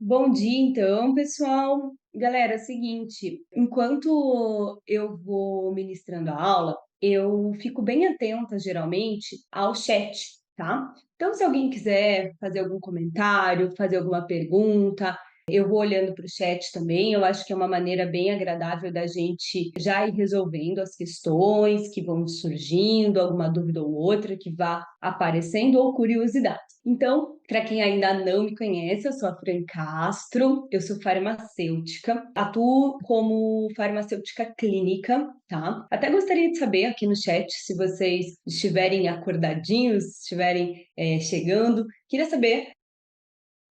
Bom dia, então, pessoal. Galera, é o seguinte, enquanto eu vou ministrando a aula, eu fico bem atenta, geralmente, ao chat, tá? Então, se alguém quiser fazer algum comentário, fazer alguma pergunta, eu vou olhando para o chat também. Eu acho que é uma maneira bem agradável da gente já ir resolvendo as questões que vão surgindo, alguma dúvida ou outra que vá aparecendo ou curiosidade. Então, para quem ainda não me conhece, eu sou a Fran Castro, eu sou farmacêutica, atuo como farmacêutica clínica, tá? Até gostaria de saber aqui no chat se vocês estiverem acordadinhos, estiverem chegando. Queria saber,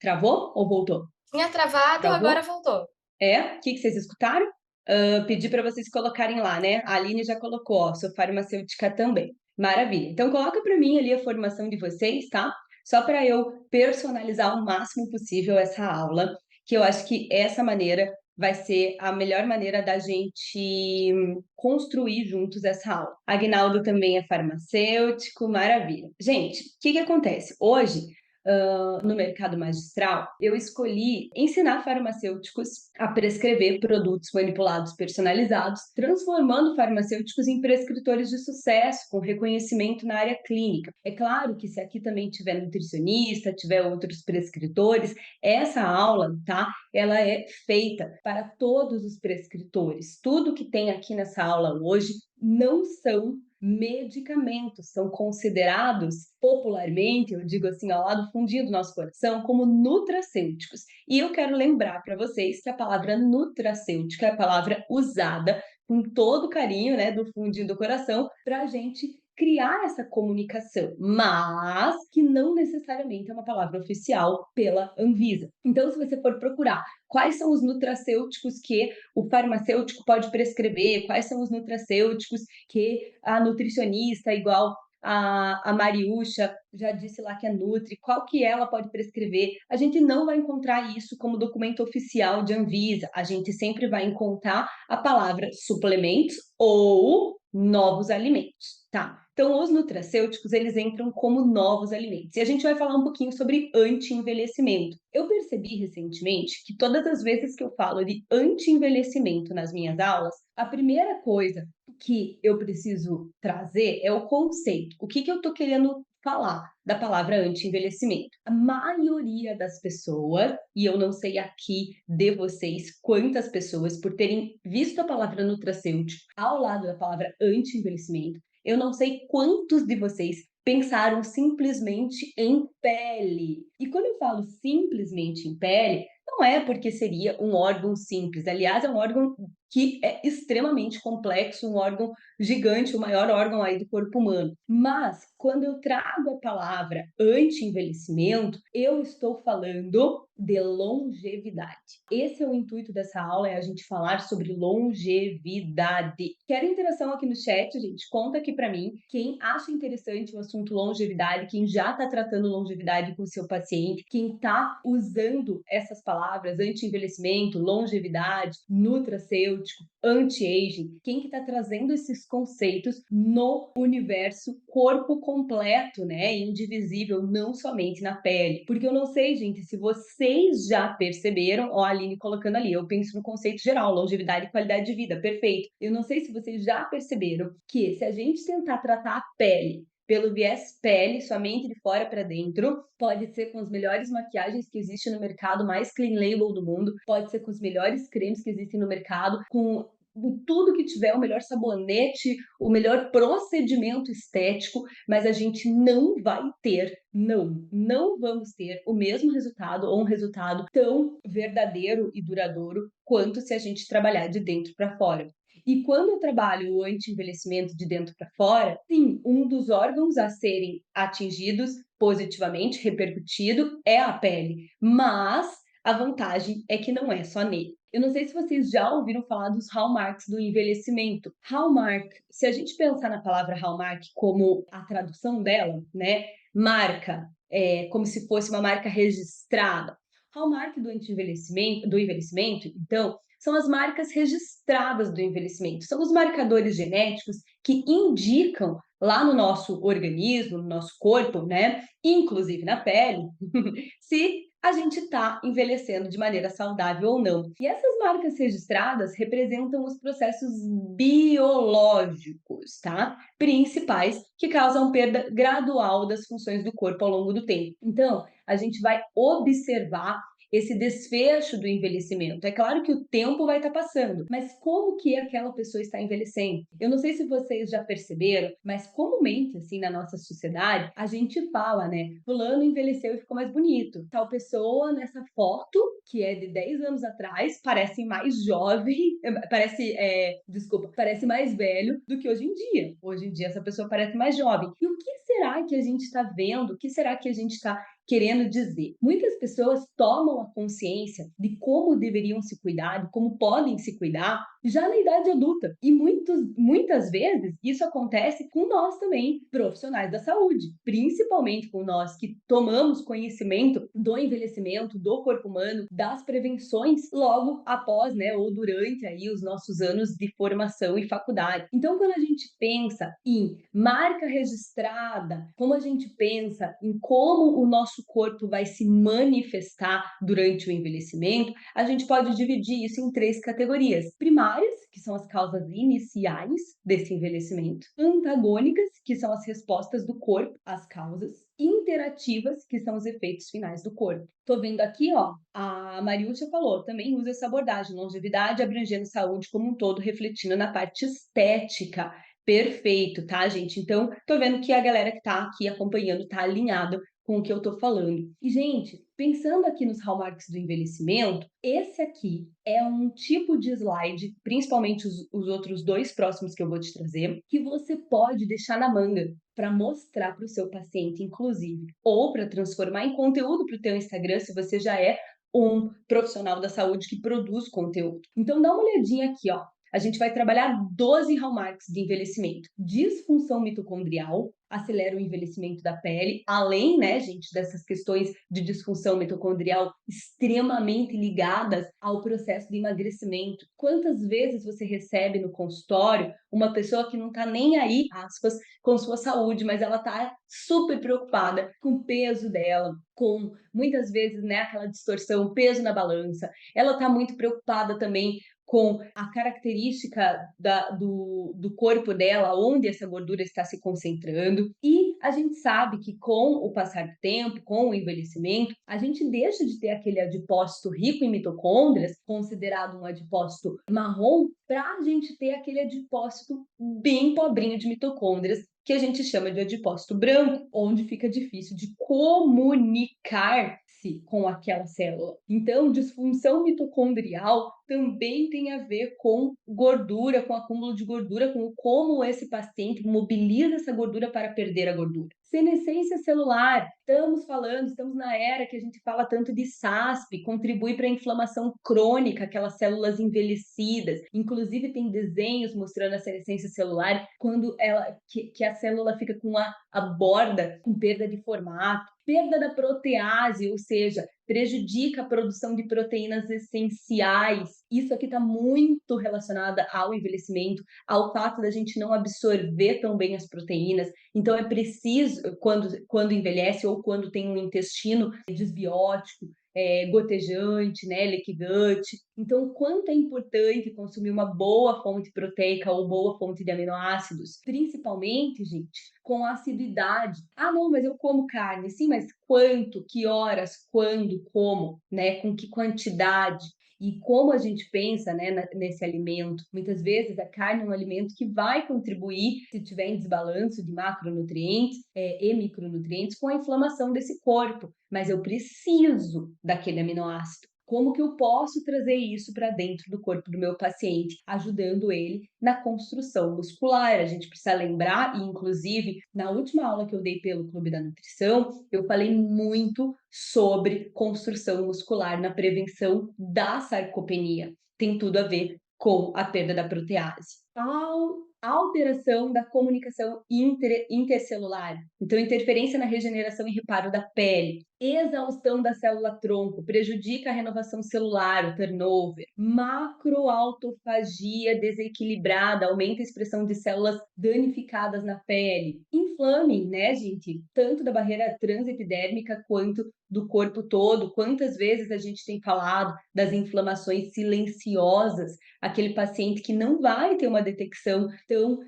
travou ou voltou? Tinha travado, agora Travou? voltou. É? O que vocês escutaram? Pedi para vocês colocarem lá, né? A Aline já colocou, ó, sou farmacêutica também. Maravilha. Então coloca para mim ali a formação de vocês, tá? Só para eu personalizar o máximo possível essa aula, que eu acho que essa maneira vai ser a melhor maneira da gente construir juntos essa aula. Agnaldo também é farmacêutico, maravilha. Gente, o que acontece? Hoje no mercado magistral, eu escolhi ensinar farmacêuticos a prescrever produtos manipulados personalizados, transformando farmacêuticos em prescritores de sucesso, com reconhecimento na área clínica. É claro que se aqui também tiver nutricionista, tiver outros prescritores, essa aula, tá? Ela é feita para todos os prescritores. Tudo que tem aqui nessa aula hoje não são medicamentos, são considerados popularmente, eu digo assim, ao lado fundinho do nosso coração, como nutracêuticos. E eu quero lembrar para vocês que a palavra nutracêutica é a palavra usada com todo carinho, né, do fundinho do coração, para a gente criar essa comunicação, mas que não necessariamente é uma palavra oficial pela Anvisa. Então, se você for procurar quais são os nutracêuticos que o farmacêutico pode prescrever, quais são os nutracêuticos que a nutricionista, igual a Mariúcha já disse lá que é Nutri, qual que ela pode prescrever. A gente não vai encontrar isso como documento oficial de Anvisa. A gente sempre vai encontrar a palavra suplementos ou novos alimentos, tá? Então, os nutracêuticos, eles entram como novos alimentos. E a gente vai falar um pouquinho sobre anti-envelhecimento. Eu percebi recentemente que todas as vezes que eu falo de anti-envelhecimento nas minhas aulas, a primeira coisa que eu preciso trazer é o conceito. O que eu estou querendo falar da palavra anti-envelhecimento? A maioria das pessoas, e eu não sei aqui de vocês quantas pessoas, por terem visto a palavra nutracêutico ao lado da palavra anti-envelhecimento, eu não sei quantos de vocês pensaram simplesmente em pele. E quando eu falo simplesmente em pele, não é porque seria um órgão simples. Aliás, é um órgão que é extremamente complexo, um órgão gigante, o maior órgão aí do corpo humano. Mas, quando eu trago a palavra anti-envelhecimento, eu estou falando de longevidade. Esse é o intuito dessa aula, é a gente falar sobre longevidade. Quero interação aqui no chat, gente. Conta aqui para mim quem acha interessante o assunto longevidade, quem já está tratando longevidade com o seu paciente, quem está usando essas palavras anti-envelhecimento, longevidade, nutracêutico, anti-aging, quem que está trazendo esses conceitos no universo corpo completo, né, indivisível, não somente na pele. Porque eu não sei, gente, se vocês já perceberam, ó, a Aline colocando ali, eu penso no conceito geral, longevidade e qualidade de vida, perfeito. Eu não sei se vocês já perceberam que se a gente tentar tratar a pele pelo viés pele, somente de fora para dentro, pode ser com as melhores maquiagens que existem no mercado, mais clean label do mundo, pode ser com os melhores cremes que existem no mercado, com tudo que tiver, o melhor sabonete, o melhor procedimento estético, mas a gente não vai ter, não vamos ter o mesmo resultado ou um resultado tão verdadeiro e duradouro quanto se a gente trabalhar de dentro para fora. E quando eu trabalho o anti-envelhecimento de dentro para fora, sim, um dos órgãos a serem atingidos positivamente, repercutido, é a pele. Mas a vantagem é que não é só nele. Eu não sei se vocês já ouviram falar dos hallmarks do envelhecimento. Hallmark, se a gente pensar na palavra hallmark como a tradução dela, né? Marca, como se fosse uma marca registrada. Hallmark do envelhecimento, então, são as marcas registradas do envelhecimento. São os marcadores genéticos que indicam lá no nosso organismo, no nosso corpo, né? Inclusive na pele, se a gente está envelhecendo de maneira saudável ou não. E essas marcas registradas representam os processos biológicos, tá? Principais que causam perda gradual das funções do corpo ao longo do tempo. Então, a gente vai observar esse desfecho do envelhecimento. É claro que o tempo vai estar passando, mas como que aquela pessoa está envelhecendo? Eu não sei se vocês já perceberam, mas comumente, assim, na nossa sociedade, a gente fala, né? Fulano envelheceu e ficou mais bonito. Tal pessoa nessa foto, que é de 10 anos atrás, parece mais jovem, parece mais velho do que hoje em dia. Hoje em dia essa pessoa parece mais jovem. E o que será que a gente está vendo? O que será que a gente está querendo dizer? Muitas pessoas tomam a consciência de como deveriam se cuidar, de como podem se cuidar, já na idade adulta. E muitas vezes isso acontece com nós também, profissionais da saúde, principalmente com nós que tomamos conhecimento do envelhecimento, do corpo humano, das prevenções logo após, né, ou durante aí os nossos anos de formação e faculdade. Então, quando a gente pensa em marca registrada, como a gente pensa em como o nosso corpo vai se manifestar durante o envelhecimento, a gente pode dividir isso em 3 categorias: primárias, que são as causas iniciais desse envelhecimento; antagônicas, que são as respostas do corpo às causas; interativas, que são os efeitos finais do corpo. Tô vendo aqui, ó, a Mariúcha falou, também usa essa abordagem, longevidade abrangendo saúde como um todo, refletindo na parte estética. Perfeito, tá, gente? Então, tô vendo que a galera que tá aqui acompanhando tá alinhada com o que eu tô falando. E, gente, pensando aqui nos hallmarks do envelhecimento, esse aqui é um tipo de slide, principalmente os outros 2 próximos que eu vou te trazer, que você pode deixar na manga para mostrar para o seu paciente, inclusive, ou para transformar em conteúdo para o teu Instagram, se você já é um profissional da saúde que produz conteúdo. Então, dá uma olhadinha aqui, ó. A gente vai trabalhar 12 hallmarks de envelhecimento. Disfunção mitocondrial acelera o envelhecimento da pele, além, né, gente, dessas questões de disfunção mitocondrial extremamente ligadas ao processo de emagrecimento. Quantas vezes você recebe no consultório uma pessoa que não tá nem aí, aspas, com sua saúde, mas ela tá super preocupada com o peso dela, com muitas vezes, né, aquela distorção, peso na balança. Ela tá muito preocupada também com a característica do corpo dela, onde essa gordura está se concentrando. E a gente sabe que com o passar do tempo, com o envelhecimento, a gente deixa de ter aquele adipócito rico em mitocôndrias, considerado um adipócito marrom, para a gente ter aquele adipócito bem pobrinho de mitocôndrias, que a gente chama de adipócito branco, onde fica difícil de comunicar-se com aquela célula. Então, disfunção mitocondrial também tem a ver com gordura, com acúmulo de gordura, com como esse paciente mobiliza essa gordura para perder a gordura. Senescência celular, estamos na era que a gente fala tanto de SASP, contribui para a inflamação crônica, aquelas células envelhecidas. Inclusive tem desenhos mostrando a senescência celular quando que a célula fica com a borda com perda de formato. Perda da protease, ou seja, prejudica a produção de proteínas essenciais. Isso aqui está muito relacionado ao envelhecimento, ao fato da gente não absorver tão bem as proteínas. Então, é preciso, quando envelhece ou quando tem um intestino desbiótico, gotejante, né, leaky gut. Então, quanto é importante consumir uma boa fonte proteica ou boa fonte de aminoácidos, principalmente, gente, com assiduidade. Ah, não, mas eu como carne. Sim, mas quanto, que horas, quando, como, né, com que quantidade? E como a gente pensa, né, nesse alimento. Muitas vezes a carne é um alimento que vai contribuir, se tiver em desbalanço de macronutrientes e micronutrientes, com a inflamação desse corpo. Mas eu preciso daquele aminoácido. Como que eu posso trazer isso para dentro do corpo do meu paciente, ajudando ele na construção muscular? A gente precisa lembrar, e inclusive na última aula que eu dei pelo Clube da Nutrição, eu falei muito sobre construção muscular na prevenção da sarcopenia. Tem tudo a ver com a perda da protease. Alteração da comunicação intercelular. Então, interferência na regeneração e reparo da pele. exaustão da célula-tronco, prejudica a renovação celular, o turnover, macroautofagia desequilibrada, aumenta a expressão de células danificadas na pele, inflame, né, gente, tanto da barreira transepidérmica quanto do corpo todo. Quantas vezes a gente tem falado das inflamações silenciosas, aquele paciente que não vai ter uma detecção tão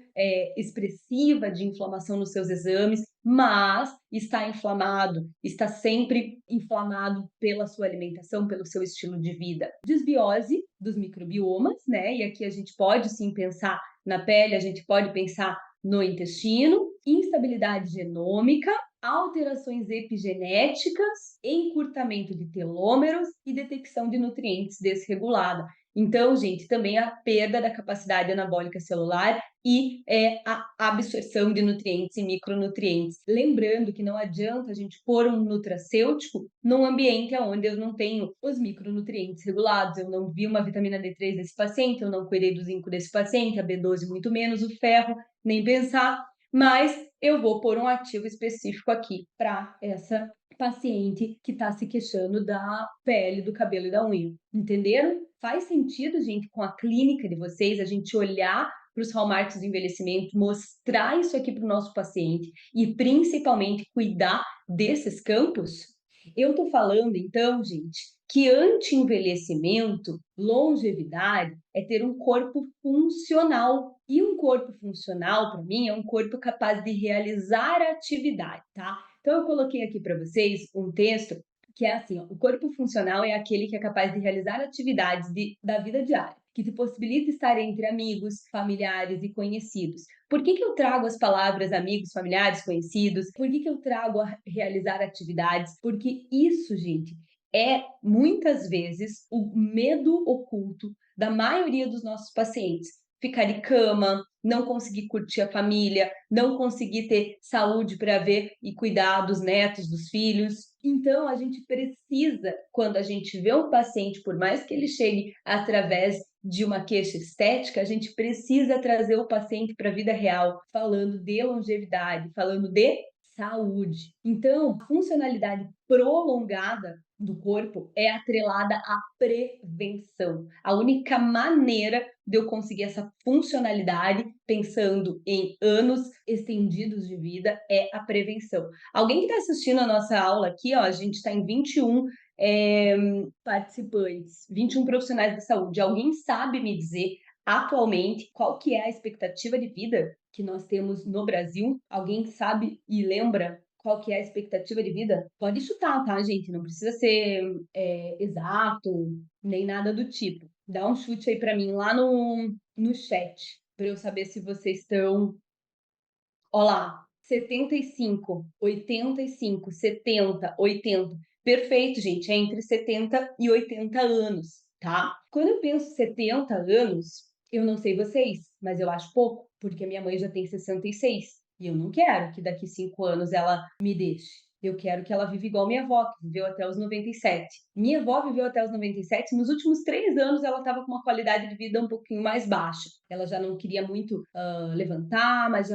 expressiva de inflamação nos seus exames, mas está inflamado, está sempre inflamado pela sua alimentação, pelo seu estilo de vida. Desbiose dos microbiomas, né? E aqui a gente pode sim pensar na pele, a gente pode pensar no intestino, instabilidade genômica, alterações epigenéticas, encurtamento de telômeros e detecção de nutrientes desregulada. Então, gente, também a perda da capacidade anabólica celular e a absorção de nutrientes e micronutrientes. Lembrando que não adianta a gente pôr um nutracêutico num ambiente onde eu não tenho os micronutrientes regulados, eu não vi uma vitamina D3 desse paciente, eu não cuidei do zinco desse paciente, a B12 muito menos, o ferro, nem pensar, mas eu vou pôr um ativo específico aqui para essa paciente que está se queixando da pele, do cabelo e da unha. Entenderam? Faz sentido, gente, com a clínica de vocês, a gente olhar para os hallmarks do envelhecimento, mostrar isso aqui para o nosso paciente e principalmente cuidar desses campos? Eu estou falando, então, gente, que anti-envelhecimento, longevidade, é ter um corpo funcional. E um corpo funcional, para mim, é um corpo capaz de realizar atividade, tá? Então, eu coloquei aqui para vocês um texto que é assim, ó, o corpo funcional é aquele que é capaz de realizar atividades da vida diária, que te possibilita estar entre amigos, familiares e conhecidos. Por que eu trago as palavras amigos, familiares, conhecidos? Por que eu trago a realizar atividades? Porque isso, gente, é muitas vezes o medo oculto da maioria dos nossos pacientes. Ficar de cama, não conseguir curtir a família, não conseguir ter saúde para ver e cuidar dos netos, dos filhos. Então, a gente precisa, quando a gente vê um paciente, por mais que ele chegue através de uma queixa estética, a gente precisa trazer o paciente para a vida real, falando de longevidade, falando de saúde. Então, a funcionalidade prolongada do corpo é atrelada à prevenção. A única maneira de eu conseguir essa funcionalidade, pensando em anos estendidos de vida, é a prevenção. Alguém que está assistindo a nossa aula aqui, ó, a gente está em 21 participantes, 21 profissionais da saúde. Alguém sabe me dizer atualmente qual que é a expectativa de vida que nós temos no Brasil? Alguém sabe e lembra qual que é a expectativa de vida? Pode chutar, tá, gente? Não precisa ser exato, nem nada do tipo. Dá um chute aí para mim lá no chat, para eu saber se vocês estão. Olá, 75, 85, 70, 80. Perfeito, gente, é entre 70 e 80 anos, tá? Quando eu penso 70 anos, eu não sei vocês, mas eu acho pouco, porque a minha mãe já tem 66 e eu não quero que daqui 5 anos ela me deixe. Eu quero que ela viva igual minha avó, que viveu até os 97. Minha avó viveu até os 97. Nos últimos 3 anos, ela estava com uma qualidade de vida um pouquinho mais baixa. Ela já não queria muito levantar, mas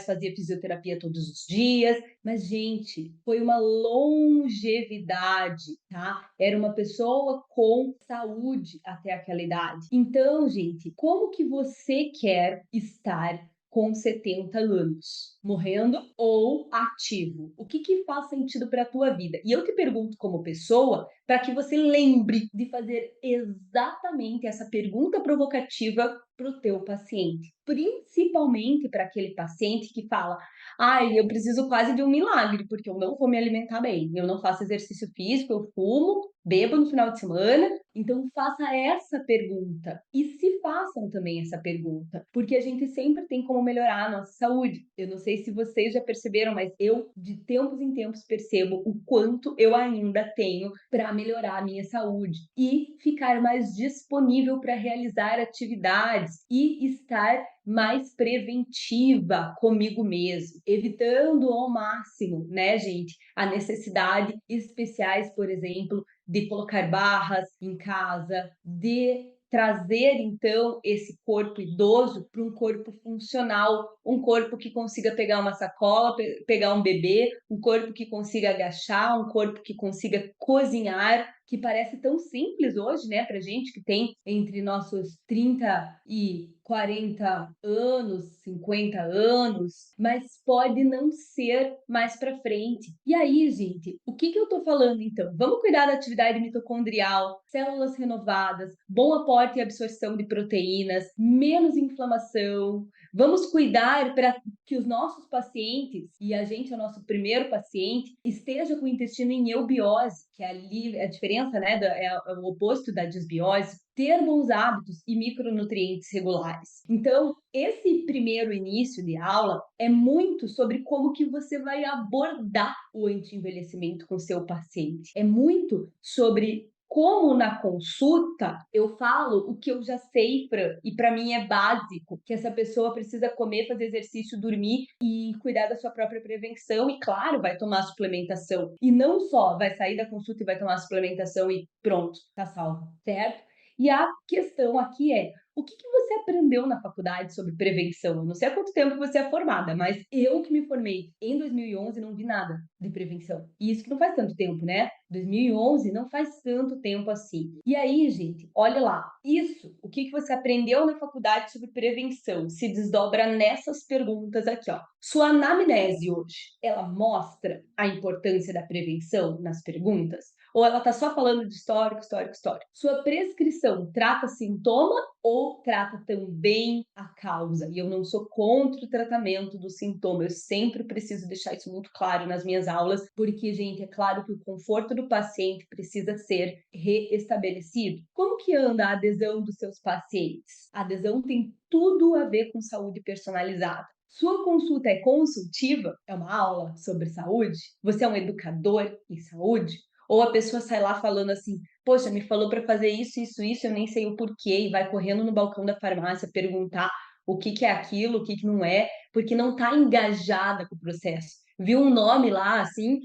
fazia fisioterapia todos os dias. Mas, gente, foi uma longevidade, tá? Era uma pessoa com saúde até aquela idade. Então, gente, como que você quer estar com 70 anos, morrendo ou ativo? O que faz sentido para a tua vida? E eu te pergunto como pessoa, para que você lembre de fazer exatamente essa pergunta provocativa para o teu paciente, principalmente para aquele paciente que fala: ai, eu preciso quase de um milagre, porque eu não vou me alimentar bem, eu não faço exercício físico, eu fumo, bebo no final de semana. Então, faça essa pergunta e se façam também essa pergunta, porque a gente sempre tem como melhorar a nossa saúde. Eu não sei se vocês já perceberam, mas eu, de tempos em tempos, percebo o quanto eu ainda tenho para melhorar a minha saúde e ficar mais disponível para realizar atividades e estar mais preventiva comigo mesmo, evitando ao máximo, né, gente, a necessidade especiais, por exemplo, de colocar barras em casa, de trazer, então, esse corpo idoso para um corpo funcional, um corpo que consiga pegar uma sacola, pegar um bebê, um corpo que consiga agachar, um corpo que consiga cozinhar, que parece tão simples hoje, né, pra gente que tem entre nossos 30 e 40 anos, 50 anos, mas pode não ser mais para frente. E aí, gente, o que eu tô falando então? Vamos cuidar da atividade mitocondrial, células renovadas, bom aporte e absorção de proteínas, menos inflamação. Vamos cuidar para que os nossos pacientes, e a gente é o nosso primeiro paciente, esteja com o intestino em eubiose, que é ali a diferença, né, é o oposto da disbiose, ter bons hábitos e micronutrientes regulares. Então, esse primeiro início de aula é muito sobre como que você vai abordar o anti-envelhecimento com o seu paciente. É muito sobre como na consulta eu falo o que eu já sei e para mim é básico, que essa pessoa precisa comer, fazer exercício, dormir e cuidar da sua própria prevenção e claro, vai tomar suplementação. E não só vai sair da consulta e vai tomar suplementação e pronto, tá salvo, certo? E a questão aqui é, o que você aprendeu na faculdade sobre prevenção? Eu não sei há quanto tempo você é formada, mas eu que me formei em 2011 não vi nada de prevenção. E isso que não faz tanto tempo, né? 2011 não faz tanto tempo assim. E aí, gente, olha lá. Isso, o que você aprendeu na faculdade sobre prevenção, se desdobra nessas perguntas aqui, ó. Sua anamnese hoje, ela mostra a importância da prevenção nas perguntas? Ou ela está só falando de histórico, histórico, histórico? Sua prescrição trata sintoma ou trata também a causa? E eu não sou contra o tratamento do sintoma, eu sempre preciso deixar isso muito claro nas minhas aulas, porque, gente, é claro que o conforto do paciente precisa ser reestabelecido. Como que anda a adesão dos seus pacientes? A adesão tem tudo a ver com saúde personalizada. Sua consulta é consultiva? É uma aula sobre saúde? Você é um educador em saúde? Ou a pessoa sai lá falando assim, poxa, me falou para fazer isso, isso, isso, eu nem sei o porquê, e vai correndo no balcão da farmácia perguntar o que é aquilo, o que não é, porque não está engajada com o processo. Viu um nome lá, assim,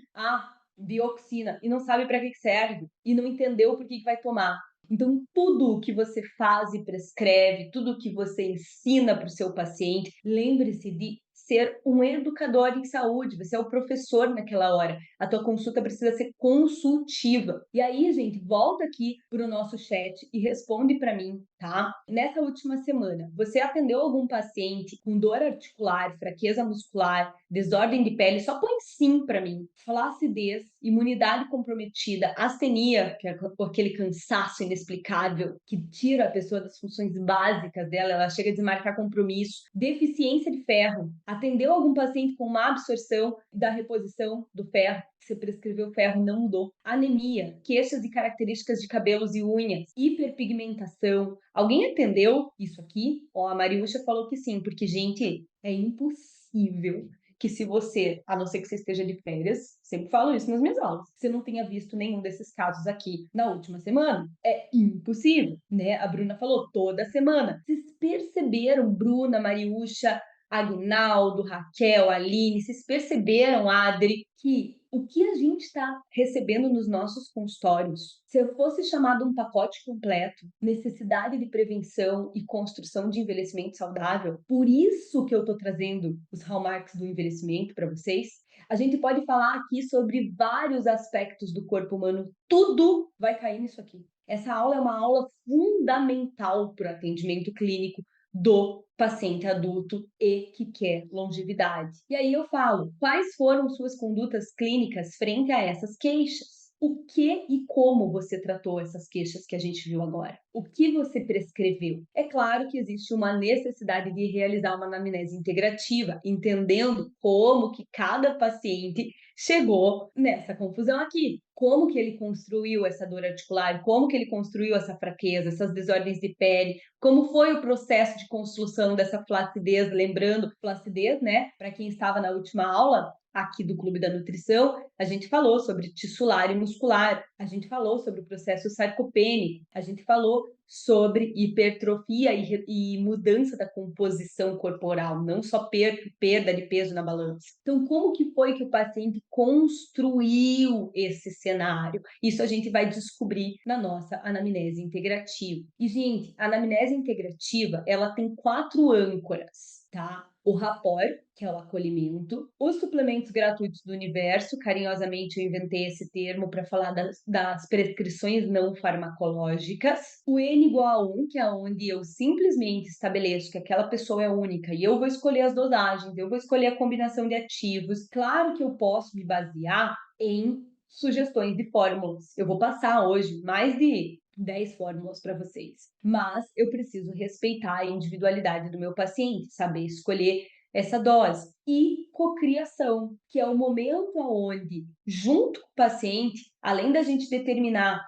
dioxina, e não sabe para que serve, e não entendeu por que vai tomar. Então, tudo o que você faz e prescreve, tudo o que você ensina para o seu paciente, lembre-se de ser um educador em saúde, você é o professor naquela hora. A tua consulta precisa ser consultiva. E aí, gente, volta aqui para o nosso chat e responde para mim, tá? Nessa última semana, você atendeu algum paciente com dor articular, fraqueza muscular, desordem de pele? Só põe sim para mim. Flacidez, imunidade comprometida, astenia, que é aquele cansaço inexplicável que tira a pessoa das funções básicas dela, ela chega a desmarcar compromisso, deficiência de ferro, atendeu algum paciente com má absorção da reposição do ferro, você prescreveu ferro, não mudou. Anemia, queixas e características de cabelos e unhas, hiperpigmentação. Alguém atendeu isso aqui? Ó, a Mariúcha falou que sim, porque, gente, é impossível que se você, a não ser que você esteja de férias, sempre falo isso nas minhas aulas, você não tenha visto nenhum desses casos aqui na última semana. É impossível, né? A Bruna falou toda semana. Vocês perceberam, Bruna, Mariúcha, Aguinaldo, Raquel, Aline, vocês perceberam, Adri, que o que a gente está recebendo nos nossos consultórios, se eu fosse chamado um pacote completo, necessidade de prevenção e construção de envelhecimento saudável, por isso que eu estou trazendo os hallmarks do envelhecimento para vocês, a gente pode falar aqui sobre vários aspectos do corpo humano, tudo vai cair nisso aqui. Essa aula é uma aula fundamental para o atendimento clínico do paciente adulto e que quer longevidade. E aí eu falo, quais foram suas condutas clínicas frente a essas queixas? O que e como você tratou essas queixas que a gente viu agora? O que você prescreveu? É claro que existe uma necessidade de realizar uma anamnese integrativa, entendendo como que cada paciente chegou nessa confusão aqui. Como que ele construiu essa dor articular, como que ele construiu essa fraqueza, essas desordens de pele, como foi o processo de construção dessa flacidez, lembrando, flacidez, né, para quem estava na última aula, aqui do Clube da Nutrição, a gente falou sobre tissular e muscular, a gente falou sobre o processo sarcopênico, a gente falou sobre hipertrofia e mudança da composição corporal, não só perda de peso na balança. Então, como que foi que o paciente construiu esse cenário? Isso a gente vai descobrir na nossa anamnese integrativa. E, gente, a anamnese integrativa, ela tem 4 âncoras, tá? O rapport, que é o acolhimento, os suplementos gratuitos do universo, carinhosamente eu inventei esse termo para falar das prescrições não farmacológicas, o N igual a 1, que é onde eu simplesmente estabeleço que aquela pessoa é única e eu vou escolher as dosagens, eu vou escolher a combinação de ativos. Claro que eu posso me basear em sugestões de fórmulas. Eu vou passar hoje mais de 10 fórmulas para vocês. Mas eu preciso respeitar a individualidade do meu paciente, saber escolher essa dose. E cocriação, que é o momento onde, junto com o paciente, além da gente determinar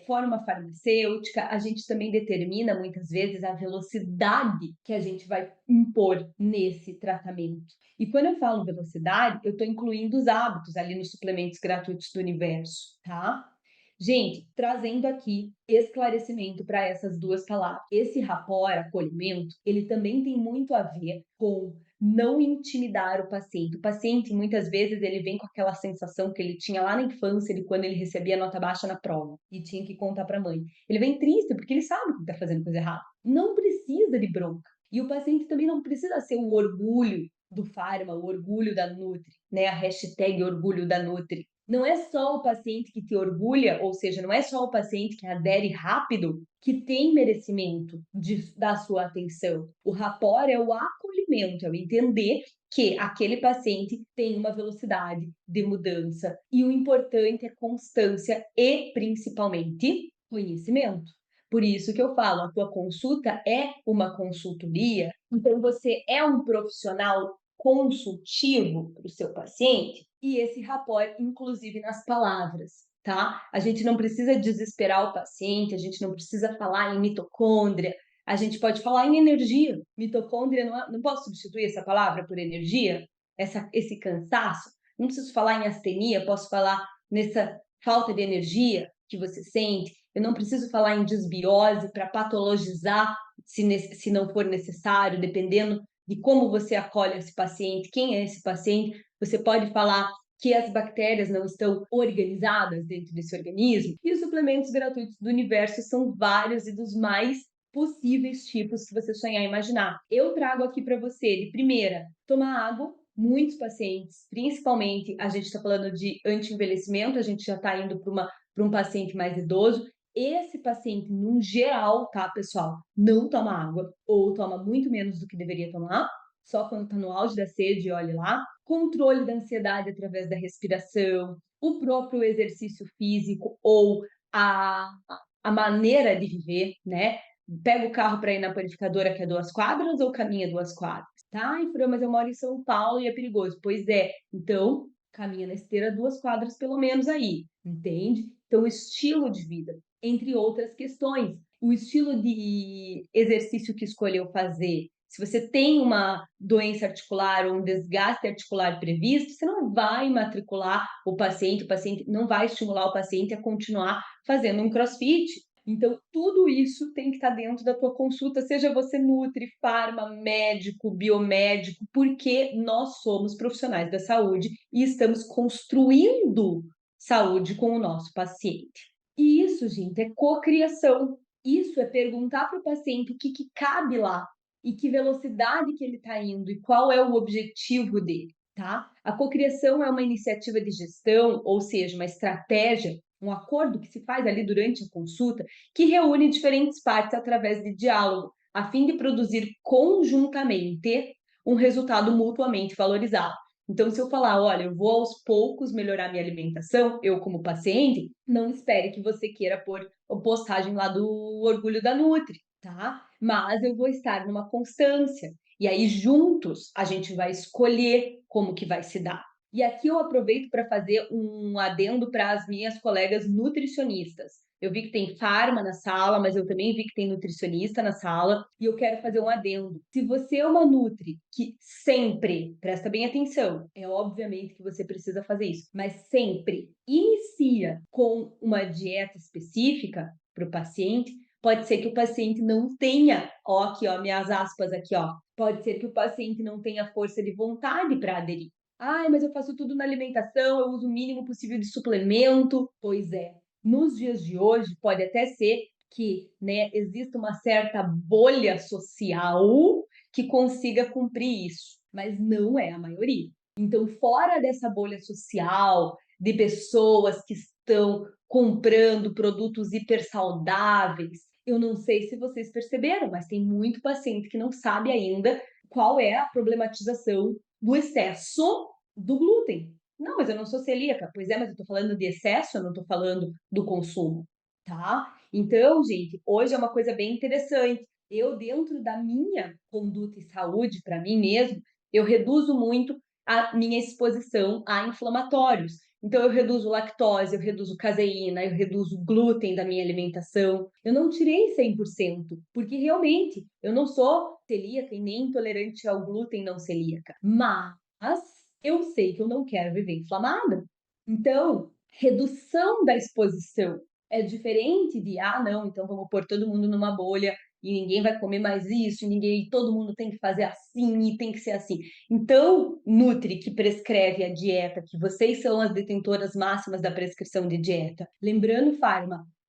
forma farmacêutica, a gente também determina, muitas vezes, a velocidade que a gente vai impor nesse tratamento. E quando eu falo velocidade, eu estou incluindo os hábitos ali nos suplementos gratuitos do universo, tá? Gente, trazendo aqui esclarecimento para essas 2 palavras. Esse rapport, acolhimento, ele também tem muito a ver com não intimidar o paciente. O paciente, muitas vezes, ele vem com aquela sensação que ele tinha lá na infância, de quando ele recebia nota baixa na prova e tinha que contar para a mãe. Ele vem triste porque ele sabe que está fazendo coisa errada. Não precisa de bronca. E o paciente também não precisa ser o orgulho do Pharma, o orgulho da Nutri, né? A hashtag orgulho da Nutri. Não é só o paciente que te orgulha, ou seja, não é só o paciente que adere rápido que tem merecimento da sua atenção. O rapport é o acolhimento, é o entender que aquele paciente tem uma velocidade de mudança. E o importante é constância e, principalmente, conhecimento. Por isso que eu falo, a tua consulta é uma consultoria, então você é um profissional consultivo para o seu paciente, e esse rapport, inclusive nas palavras, tá? A gente não precisa desesperar o paciente, a gente não precisa falar em mitocôndria, a gente pode falar em energia. Mitocôndria, não posso substituir essa palavra por energia? Esse cansaço? Não preciso falar em astenia, posso falar nessa falta de energia que você sente. Eu não preciso falar em desbiose para patologizar se não for necessário, dependendo de como você acolhe esse paciente, quem é esse paciente. Você pode falar que as bactérias não estão organizadas dentro desse organismo. E os suplementos gratuitos do universo são vários e dos mais possíveis tipos que você sonhar e imaginar. Eu trago aqui para você, de primeira, tomar água. Muitos pacientes, principalmente a gente está falando de anti-envelhecimento, a gente já está indo para um paciente mais idoso. Esse paciente, num geral, tá, pessoal, não toma água ou toma muito menos do que deveria tomar, só quando está no auge da sede, olhe lá. Controle da ansiedade através da respiração, o próprio exercício físico ou a maneira de viver, né? Pega o carro para ir na panificadora que é 2 quadras ou caminha 2 quadras? Tá, ai, Fran, mas eu moro em São Paulo e é perigoso. Pois é, então caminha na esteira 2 quadras pelo menos aí, entende? Então, estilo de vida, entre outras questões. O estilo de exercício que escolheu fazer. Se você tem uma doença articular ou um desgaste articular previsto, você não vai matricular o paciente não vai estimular o paciente a continuar fazendo um crossfit. Então, tudo isso tem que estar dentro da tua consulta, seja você nutri, farma, médico, biomédico, porque nós somos profissionais da saúde e estamos construindo saúde com o nosso paciente. E isso, gente, é cocriação. Isso é perguntar para o paciente o que cabe lá e que velocidade que ele está indo e qual é o objetivo dele, tá? A cocriação é uma iniciativa de gestão, ou seja, uma estratégia, um acordo que se faz ali durante a consulta, que reúne diferentes partes através de diálogo, a fim de produzir conjuntamente um resultado mutuamente valorizado. Então, se eu falar, olha, eu vou aos poucos melhorar minha alimentação, eu como paciente, não espere que você queira pôr a postagem lá do Orgulho da Nutri, tá? Mas eu vou estar numa constância. E aí, juntos, a gente vai escolher como que vai se dar. E aqui eu aproveito para fazer um adendo para as minhas colegas nutricionistas. Eu vi que tem farma na sala, mas eu também vi que tem nutricionista na sala, e eu quero fazer um adendo. Se você é uma nutri que sempre, presta bem atenção, é obviamente que você precisa fazer isso, mas sempre inicia com uma dieta específica para o paciente, pode ser que o paciente não tenha, ó, aqui, ó, minhas aspas aqui, ó, pode ser que o paciente não tenha força de vontade para aderir. Ai, mas eu faço tudo na alimentação, eu uso o mínimo possível de suplemento. Pois é, nos dias de hoje pode até ser que, né, exista uma certa bolha social que consiga cumprir isso, mas não é a maioria. Então, fora dessa bolha social de pessoas que estão comprando produtos hiper saudáveis, eu não sei se vocês perceberam, mas tem muito paciente que não sabe ainda qual é a problematização do excesso do glúten. Não, mas eu não sou celíaca. Pois é, mas eu estou falando de excesso, eu não estou falando do consumo, tá? Então, gente, hoje é uma coisa bem interessante. Eu, dentro da minha conduta e saúde, para mim mesmo, eu reduzo muito a minha exposição a inflamatórios. Então, eu reduzo lactose, eu reduzo caseína, eu reduzo glúten da minha alimentação. Eu não tirei 100%, porque realmente eu não sou celíaca e nem intolerante ao glúten não celíaca. Mas eu sei que eu não quero viver inflamada. Então, redução da exposição é diferente de, ah, não, então vamos pôr todo mundo numa bolha e ninguém vai comer mais isso, e ninguém, todo mundo tem que fazer assim e tem que ser assim. Então, Nutri, que prescreve a dieta, que vocês são as detentoras máximas da prescrição de dieta. Lembrando,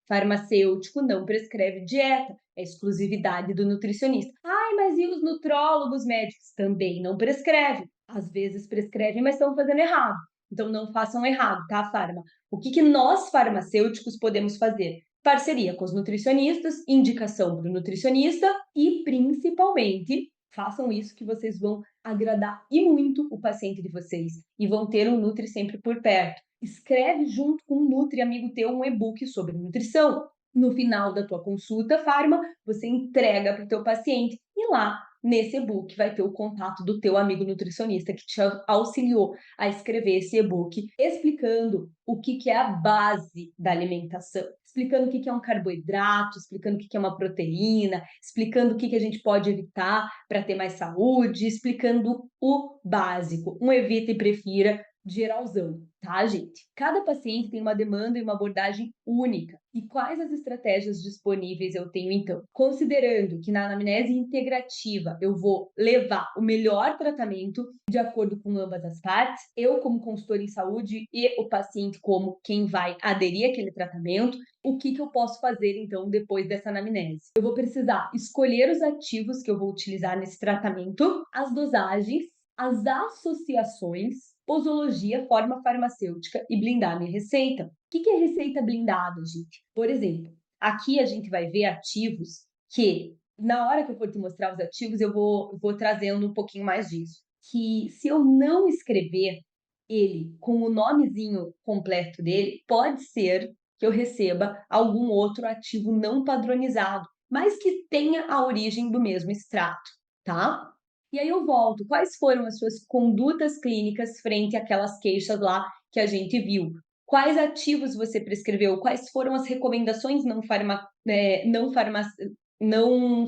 farmacêutico não prescreve dieta, é exclusividade do nutricionista. Ai, mas e os nutrólogos médicos? Também não prescrevem. Às vezes prescrevem, mas estão fazendo errado. Então, não façam errado, tá, Farma? O que nós, farmacêuticos, podemos fazer? Parceria com os nutricionistas, indicação para o nutricionista e, principalmente, façam isso que vocês vão agradar e muito o paciente de vocês e vão ter um Nutri sempre por perto. Escreve junto com um Nutri amigo teu um e-book sobre nutrição. No final da tua consulta, Farma, você entrega para o teu paciente e lá nesse e-book vai ter o contato do teu amigo nutricionista que te auxiliou a escrever esse e-book, explicando o que é a base da alimentação, explicando o que é um carboidrato, explicando o que é uma proteína, explicando o que a gente pode evitar para ter mais saúde, explicando o básico, um evita e prefira geralzão, tá, gente? Cada paciente tem uma demanda e uma abordagem única. E quais as estratégias disponíveis eu tenho então? Considerando que na anamnese integrativa eu vou levar o melhor tratamento de acordo com ambas as partes, eu como consultor em saúde e o paciente como quem vai aderir àquele tratamento, o que eu posso fazer então depois dessa anamnese? Eu vou precisar escolher os ativos que eu vou utilizar nesse tratamento, as dosagens, as associações, posologia, forma farmacêutica e blindar minha receita. O que é receita blindada, gente? Por exemplo, aqui a gente vai ver ativos que, na hora que eu for te mostrar os ativos, eu vou trazendo um pouquinho mais disso. Que se eu não escrever ele com o nomezinho completo dele, pode ser que eu receba algum outro ativo não padronizado, mas que tenha a origem do mesmo extrato, tá? E aí eu volto. Quais foram as suas condutas clínicas frente àquelas queixas lá que a gente viu? Quais ativos você prescreveu? Quais foram as recomendações não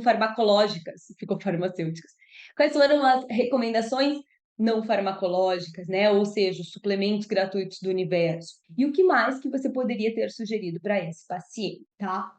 farmacológicas? Ficou farmacêuticas. Quais foram as recomendações não farmacológicas, né? Ou seja, os suplementos gratuitos do universo. E o que mais que você poderia ter sugerido para esse paciente, tá?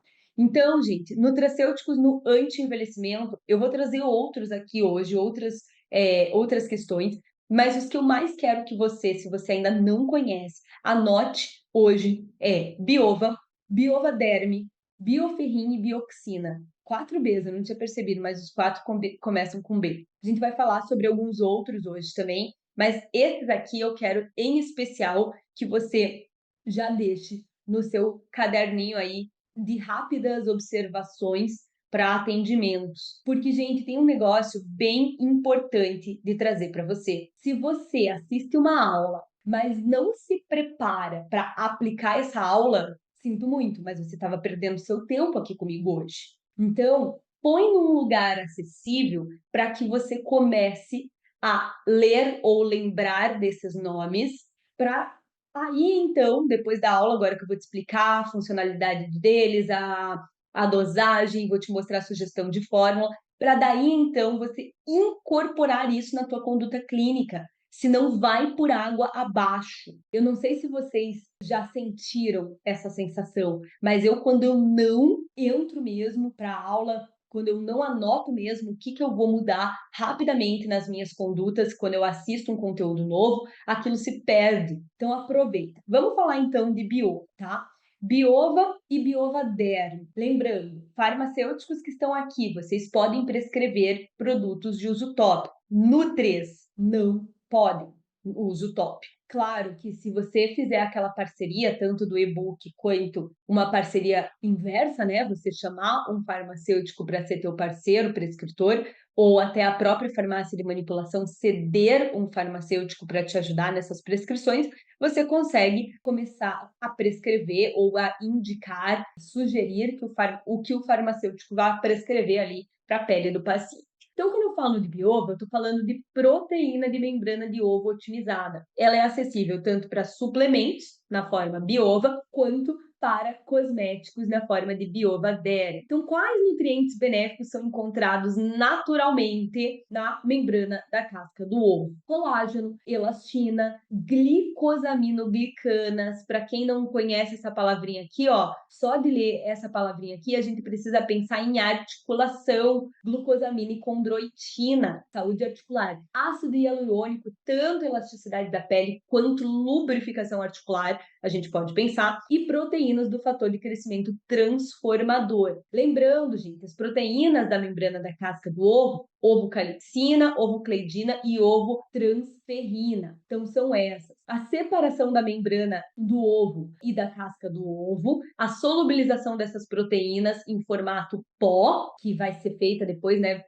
Então, gente, nutracêuticos no anti-envelhecimento, eu vou trazer outros aqui hoje, outras questões, mas os que eu mais quero que você, se você ainda não conhece, anote hoje é Biova, Biova Derme, Bioferrin e Bioxina. 4 Bs, eu não tinha percebido, mas os 4 começam com B. A gente vai falar sobre alguns outros hoje também, mas esses aqui eu quero em especial que você já deixe no seu caderninho aí de rápidas observações para atendimentos. Porque, gente, tem um negócio bem importante de trazer para você. Se você assiste uma aula, mas não se prepara para aplicar essa aula, sinto muito, mas você estava perdendo seu tempo aqui comigo hoje. Então, põe num lugar acessível para que você comece a ler ou lembrar desses nomes, para aí então, depois da aula, agora que eu vou te explicar a funcionalidade deles, a dosagem, vou te mostrar a sugestão de fórmula, para daí então você incorporar isso na tua conduta clínica, senão vai por água abaixo. Eu não sei se vocês já sentiram essa sensação, mas eu quando eu não entro mesmo para a aula, quando eu não anoto mesmo o que eu vou mudar rapidamente nas minhas condutas, quando eu assisto um conteúdo novo, aquilo se perde. Então aproveita. Vamos falar então de bio, tá? Biova e Biovaderm. Lembrando, farmacêuticos que estão aqui, vocês podem prescrever produtos de uso tópico. Nutres não podem uso tópico. Claro que se você fizer aquela parceria, tanto do e-book quanto uma parceria inversa, né? Você chamar um farmacêutico para ser teu parceiro, prescritor, ou até a própria farmácia de manipulação ceder um farmacêutico para te ajudar nessas prescrições, você consegue começar a prescrever ou a indicar, sugerir que o que o farmacêutico vai prescrever ali para a pele do paciente. Então, quando eu falo de biova, eu estou falando de proteína de membrana de ovo otimizada. Ela é acessível tanto para suplementos, na forma biova, quanto para cosméticos na forma de Biovaderm. Então, quais nutrientes benéficos são encontrados naturalmente na membrana da casca do ovo? Colágeno, elastina, glicosaminoglicanas. Para quem não conhece essa palavrinha aqui, ó, só de ler essa palavrinha aqui, a gente precisa pensar em articulação, glucosamina e condroitina, saúde articular. Ácido hialurônico, tanto elasticidade da pele quanto lubrificação articular, a gente pode pensar, e proteínas do fator de crescimento transformador. Lembrando, gente, as proteínas da membrana da casca do ovo, ovocalicina, ovocleidina e ovotransferrina. Então, são essas. A separação da membrana do ovo e da casca do ovo, a solubilização dessas proteínas em formato pó, que vai ser feita depois, né,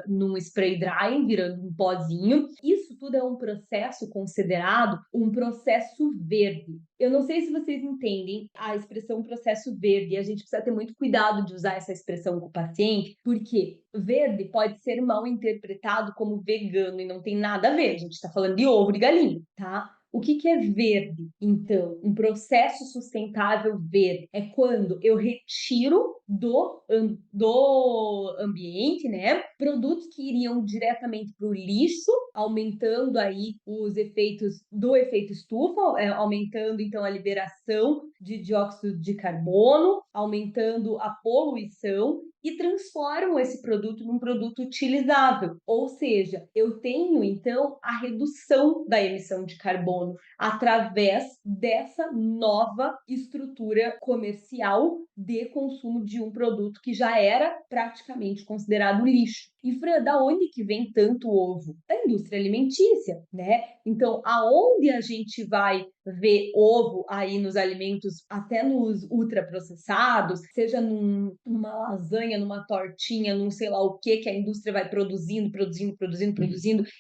num spray drying, virando um pozinho. Isso tudo é um processo considerado um processo verde. Eu não sei se vocês entendem a expressão processo verde, a gente precisa ter muito cuidado de usar essa expressão com o paciente, porque verde pode ser mal interpretado como vegano e não tem nada a ver, a gente está falando de ovo de galinha, tá? O que é verde, então? Um processo sustentável verde é quando eu retiro do ambiente, né, produtos que iriam diretamente para o lixo, aumentando aí os efeitos do efeito estufa, aumentando então a liberação de dióxido de carbono, aumentando a poluição e transformam esse produto num produto utilizável. Ou seja, eu tenho então a redução da emissão de carbono através dessa nova estrutura comercial de consumo de um produto que já era praticamente considerado lixo. E Fran, da onde que vem tanto ovo? Da indústria alimentícia, né? Então, aonde a gente vai ver ovo aí nos alimentos, até nos ultraprocessados, seja numa lasanha, numa tortinha, num sei lá o que a indústria vai produzindo,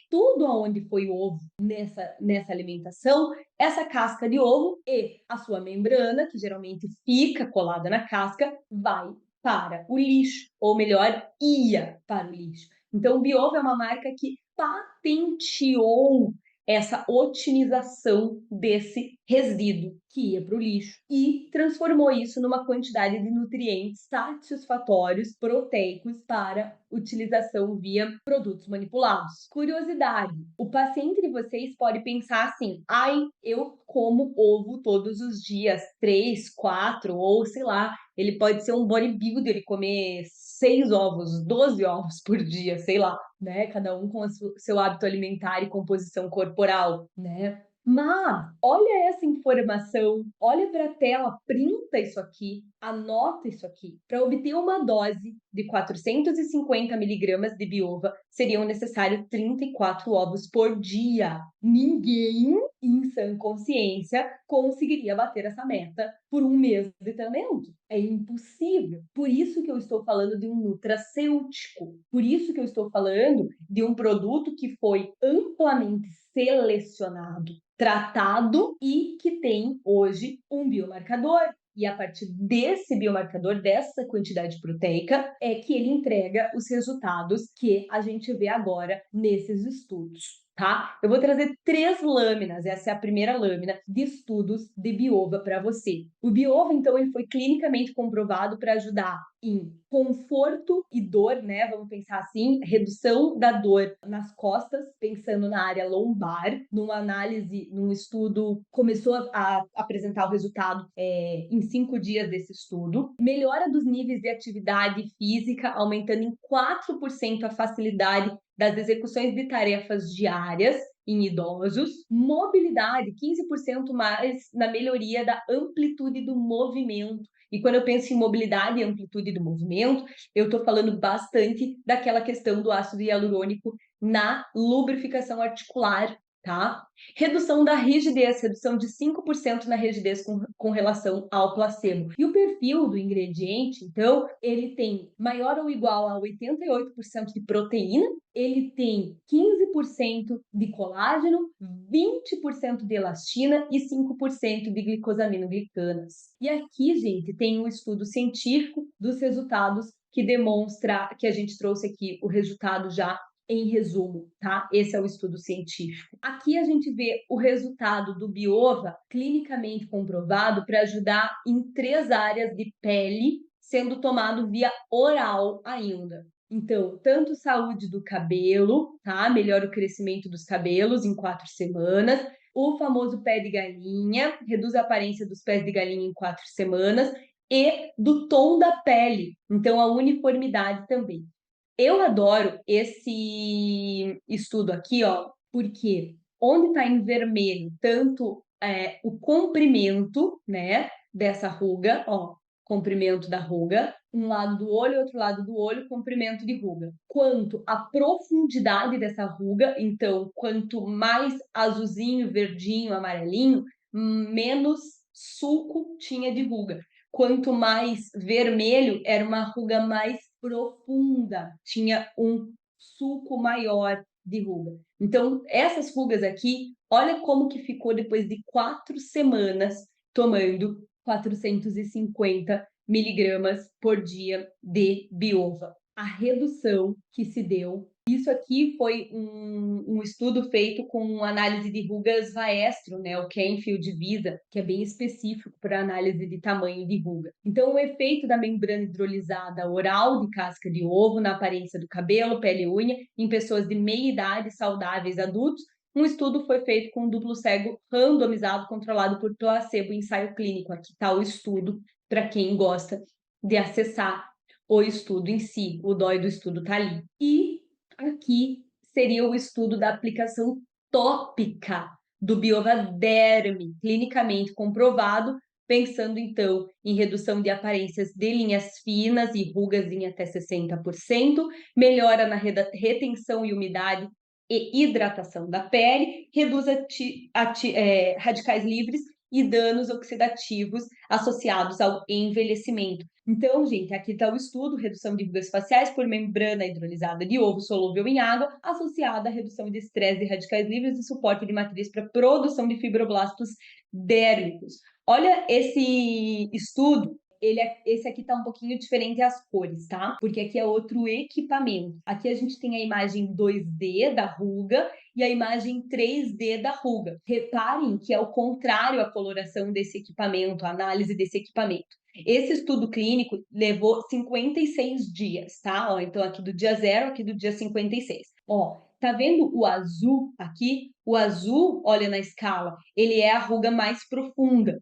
tudo aonde foi o ovo nessa alimentação, essa casca de ovo e a sua membrana, que geralmente fica colada na casca, vai para o lixo, ou melhor, ia para o lixo. Então, o Biovo é uma marca que patenteou essa otimização desse resíduo que ia para o lixo e transformou isso numa quantidade de nutrientes satisfatórios, proteicos para utilização via produtos manipulados. Curiosidade: o paciente de vocês pode pensar assim: ai, eu como ovo todos os dias, 3, 4, ou sei lá, ele pode ser um bodybuilder e comer 6 ovos, 12 ovos por dia, sei lá, né? Cada um com o seu hábito alimentar e composição corporal, né? Mas olha essa informação, olha para a tela, printa isso aqui, anota isso aqui. Para obter uma dose de 450 miligramas de biova, seriam necessários 34 ovos por dia. Ninguém, em sã consciência, conseguiria bater essa meta por um mês de treinamento. É impossível. Por isso que eu estou falando de um nutracêutico. Por isso que eu estou falando de um produto que foi amplamente selecionado, tratado e que tem hoje um biomarcador. E a partir desse biomarcador, dessa quantidade proteica, é que ele entrega os resultados que a gente vê agora nesses estudos. Tá? Eu vou trazer 3 lâminas, essa é a primeira lâmina de estudos de biova para você. O biova, então, ele foi clinicamente comprovado para ajudar em conforto e dor, né? Vamos pensar assim, redução da dor nas costas, pensando na área lombar. Numa análise, num estudo, começou a apresentar o resultado em 5 dias desse estudo. Melhora dos níveis de atividade física, aumentando em 4% a facilidade das execuções de tarefas diárias em idosos, mobilidade 15% mais na melhoria da amplitude do movimento. E quando eu penso em mobilidade e amplitude do movimento, eu estou falando bastante daquela questão do ácido hialurônico na lubrificação articular, tá? Redução da rigidez, redução de 5% na rigidez com relação ao placebo. E o perfil do ingrediente, então, ele tem maior ou igual a 88% de proteína, ele tem 15% de colágeno, 20% de elastina e 5% de glicosaminoglicanas. E aqui, gente, tem um estudo científico dos resultados que demonstra que a gente trouxe aqui o resultado já em resumo, tá? Esse é o estudo científico. Aqui a gente vê o resultado do biova clinicamente comprovado para ajudar em 3 áreas de pele, sendo tomado via oral ainda. Então, tanto saúde do cabelo, tá? Melhora o crescimento dos cabelos em 4 semanas. O famoso pé de galinha, reduz a aparência dos pés de galinha em 4 semanas. E do tom da pele, então a uniformidade também. Eu adoro esse estudo aqui, ó, porque onde está em vermelho tanto o comprimento, né, dessa ruga, ó, comprimento da ruga, um lado do olho, outro lado do olho, comprimento de ruga, quanto a profundidade dessa ruga, então, quanto mais azulzinho, verdinho, amarelinho, menos sulco tinha de ruga. Quanto mais vermelho, era uma ruga mais profunda, tinha um sulco maior de ruga. Então, essas rugas aqui, olha como que ficou depois de 4 semanas tomando 450 miligramas por dia de biova. A redução que se deu. Isso aqui foi um estudo feito com análise de rugas Vaestro, né, o Canfield Visa, que é bem específico para análise de tamanho de ruga. Então, o efeito da membrana hidrolisada oral de casca de ovo na aparência do cabelo, pele e unha, em pessoas de meia idade, saudáveis, adultos. Um estudo foi feito com um duplo cego randomizado, controlado por placebo, ensaio clínico. Aqui está o estudo, para quem gosta de acessar o estudo em si. O DOI do estudo está ali. E aqui seria o estudo da aplicação tópica do Biovaderm, clinicamente comprovado, pensando então em redução de aparências de linhas finas e rugas em até 60%, melhora na retenção e umidade e hidratação da pele, reduz radicais livres e danos oxidativos associados ao envelhecimento. Então, gente, aqui está o estudo, redução de rugas faciais por membrana hidrolisada de ovo solúvel em água, associada à redução de estresse de radicais livres e suporte de matriz para produção de fibroblastos dérmicos. Olha esse estudo, esse aqui tá um pouquinho diferente as cores, tá? Porque aqui é outro equipamento. Aqui a gente tem a imagem 2D da ruga e a imagem 3D da ruga. Reparem que é o contrário a coloração desse equipamento, a análise desse equipamento. Esse estudo clínico levou 56 dias, tá? Ó, então aqui do dia 0, aqui do dia 56. Ó, tá vendo o azul aqui? O azul, olha na escala, ele é a ruga mais profunda.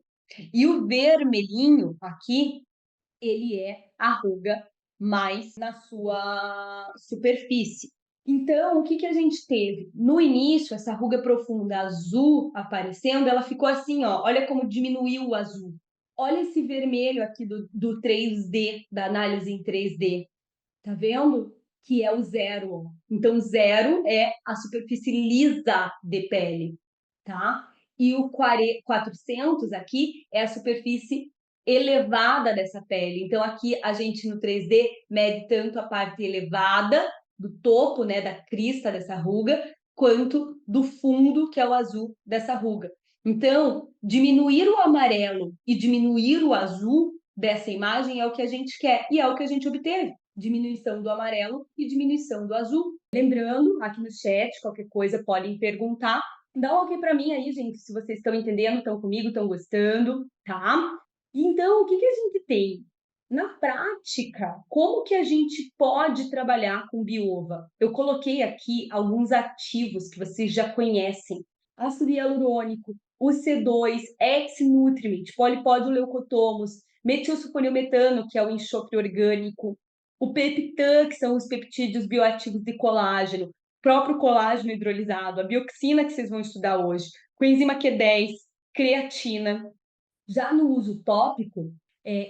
E o vermelhinho aqui, ele é a ruga mais na sua superfície. Então, o que que a gente teve? No início, essa ruga profunda azul aparecendo, ela ficou assim, ó. Olha como diminuiu o azul. Olha esse vermelho aqui do 3D, da análise em 3D. Tá vendo? Que é o 0. Ó. Então, 0 é a superfície lisa de pele, tá? E o 400 aqui é a superfície elevada dessa pele. Então, aqui a gente no 3D mede tanto a parte elevada do topo, né, da crista dessa ruga, quanto do fundo, que é o azul dessa ruga. Então, diminuir o amarelo e diminuir o azul dessa imagem é o que a gente quer e é o que a gente obteve. Diminuição do amarelo e diminuição do azul. Lembrando, aqui no chat, qualquer coisa podem perguntar. Dá um ok para mim aí, gente, se vocês estão entendendo, estão comigo, estão gostando, tá? Então, o que a gente tem? Na prática, como que a gente pode trabalhar com biova? Eu coloquei aqui alguns ativos que vocês já conhecem. Ácido hialurônico, o C2, ex-nutriment, polipódio leucotomos, metilsulfonilmetano, que é o enxofre orgânico, o peptan, que são os peptídeos bioativos de colágeno, próprio colágeno hidrolisado, a bioxina que vocês vão estudar hoje, coenzima Q10, creatina. Já no uso tópico,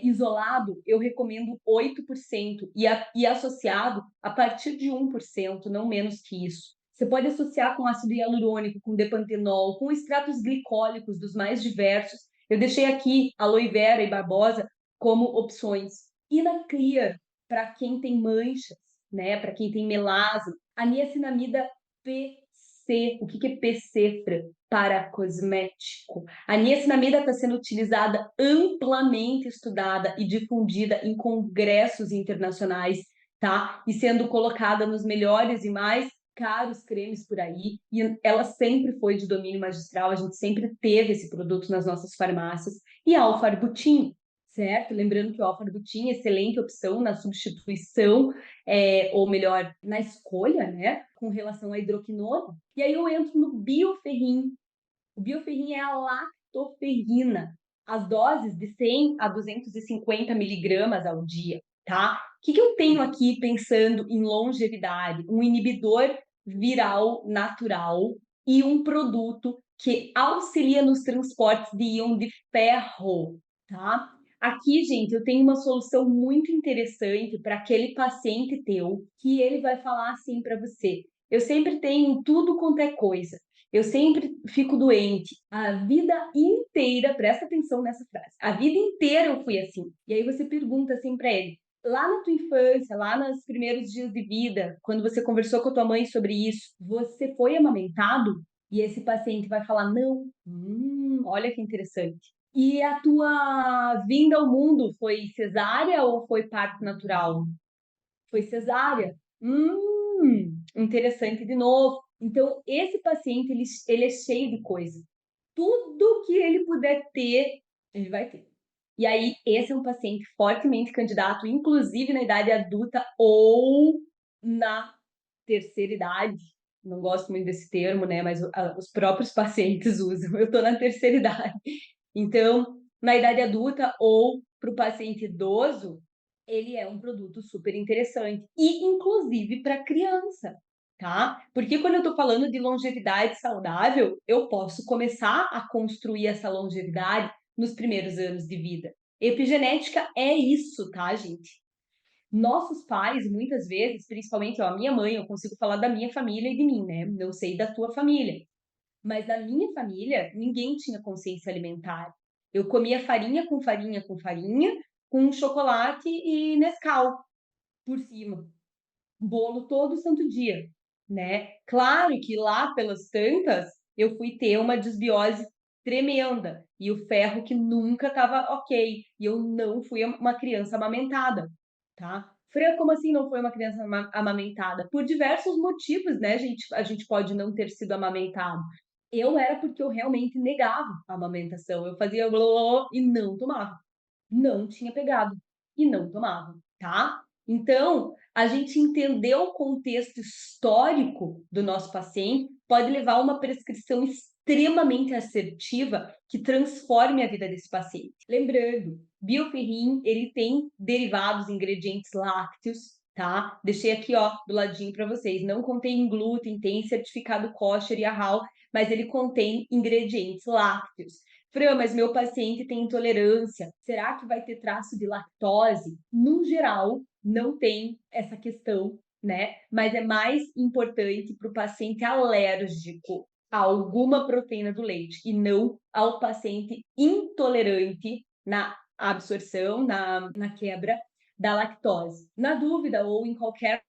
isolado, eu recomendo 8% e associado a partir de 1%, não menos que isso. Você pode associar com ácido hialurônico, com depantenol, com extratos glicólicos dos mais diversos. Eu deixei aqui aloe vera e babosa como opções. E na Clear, para quem tem manchas, né, para quem tem melasma, a niacinamida PC. O que é PC, Fran? Para cosmético. A niacinamida está sendo utilizada, amplamente estudada e difundida em congressos internacionais, tá? E sendo colocada nos melhores e mais caros cremes por aí. E ela sempre foi de domínio magistral, a gente sempre teve esse produto nas nossas farmácias. E a alfarbutin, certo? Lembrando que o alfarbutin é excelente opção na substituição, ou melhor, na escolha, né? Com relação à hidroquinona. E aí eu entro no bioferrin. O bioferrin é a lactoferrina. As doses de 100 a 250 miligramas ao dia, tá? O que eu tenho aqui pensando em longevidade? Um inibidor viral natural e um produto que auxilia nos transportes de íon de ferro, tá? Aqui, gente, eu tenho uma solução muito interessante para aquele paciente teu que ele vai falar assim para você: eu sempre tenho tudo quanto é coisa. Eu sempre fico doente. A vida inteira, presta atenção nessa frase. A vida inteira eu fui assim. E aí você pergunta assim para ele: lá na tua infância, lá nos primeiros dias de vida, quando você conversou com a tua mãe sobre isso, você foi amamentado? E esse paciente vai falar: não. Olha que interessante. E a tua vinda ao mundo foi cesárea ou foi parto natural? Foi cesárea. Interessante de novo. Então, esse paciente, ele é cheio de coisa. Tudo que ele puder ter, ele vai ter. E aí, esse é um paciente fortemente candidato, inclusive na idade adulta ou na terceira idade. Não gosto muito desse termo, né? Mas os próprios pacientes usam. Eu estou na terceira idade. Então, na idade adulta ou para o paciente idoso, ele é um produto super interessante. E, inclusive, para criança, tá? Porque quando eu estou falando de longevidade saudável, eu posso começar a construir essa longevidade nos primeiros anos de vida. Epigenética é isso, tá, gente? Nossos pais, muitas vezes, principalmente ó, a minha mãe, eu consigo falar da minha família e de mim, né? Não sei da tua família. Mas na minha família, ninguém tinha consciência alimentar. Eu comia farinha com farinha com farinha, com chocolate e Nescau por cima. Bolo todo santo dia, né? Claro que lá pelas tantas, eu fui ter uma desbiose tremenda. E o ferro que nunca estava ok. E eu não fui uma criança amamentada, tá? Fran, como assim não foi uma criança amamentada? Por diversos motivos, né, gente? A gente pode não ter sido amamentado. Eu era porque eu realmente negava a amamentação. Eu fazia blá, blá, blá, e não tomava. Não tinha pegado e não tomava, tá? Então, a gente entender o contexto histórico do nosso paciente pode levar a uma prescrição extremamente assertiva que transforme a vida desse paciente. Lembrando, bioferrin, ele tem derivados, ingredientes lácteos, tá? Deixei aqui, ó, do ladinho para vocês. Não contém glúten, tem certificado kosher e halal, mas ele contém ingredientes lácteos. Fran, mas meu paciente tem intolerância. Será que vai ter traço de lactose? No geral, não tem essa questão, né? Mas é mais importante para o paciente alérgico a alguma proteína do leite e não ao paciente intolerante na absorção, na quebra da lactose. Na dúvida ou em qualquer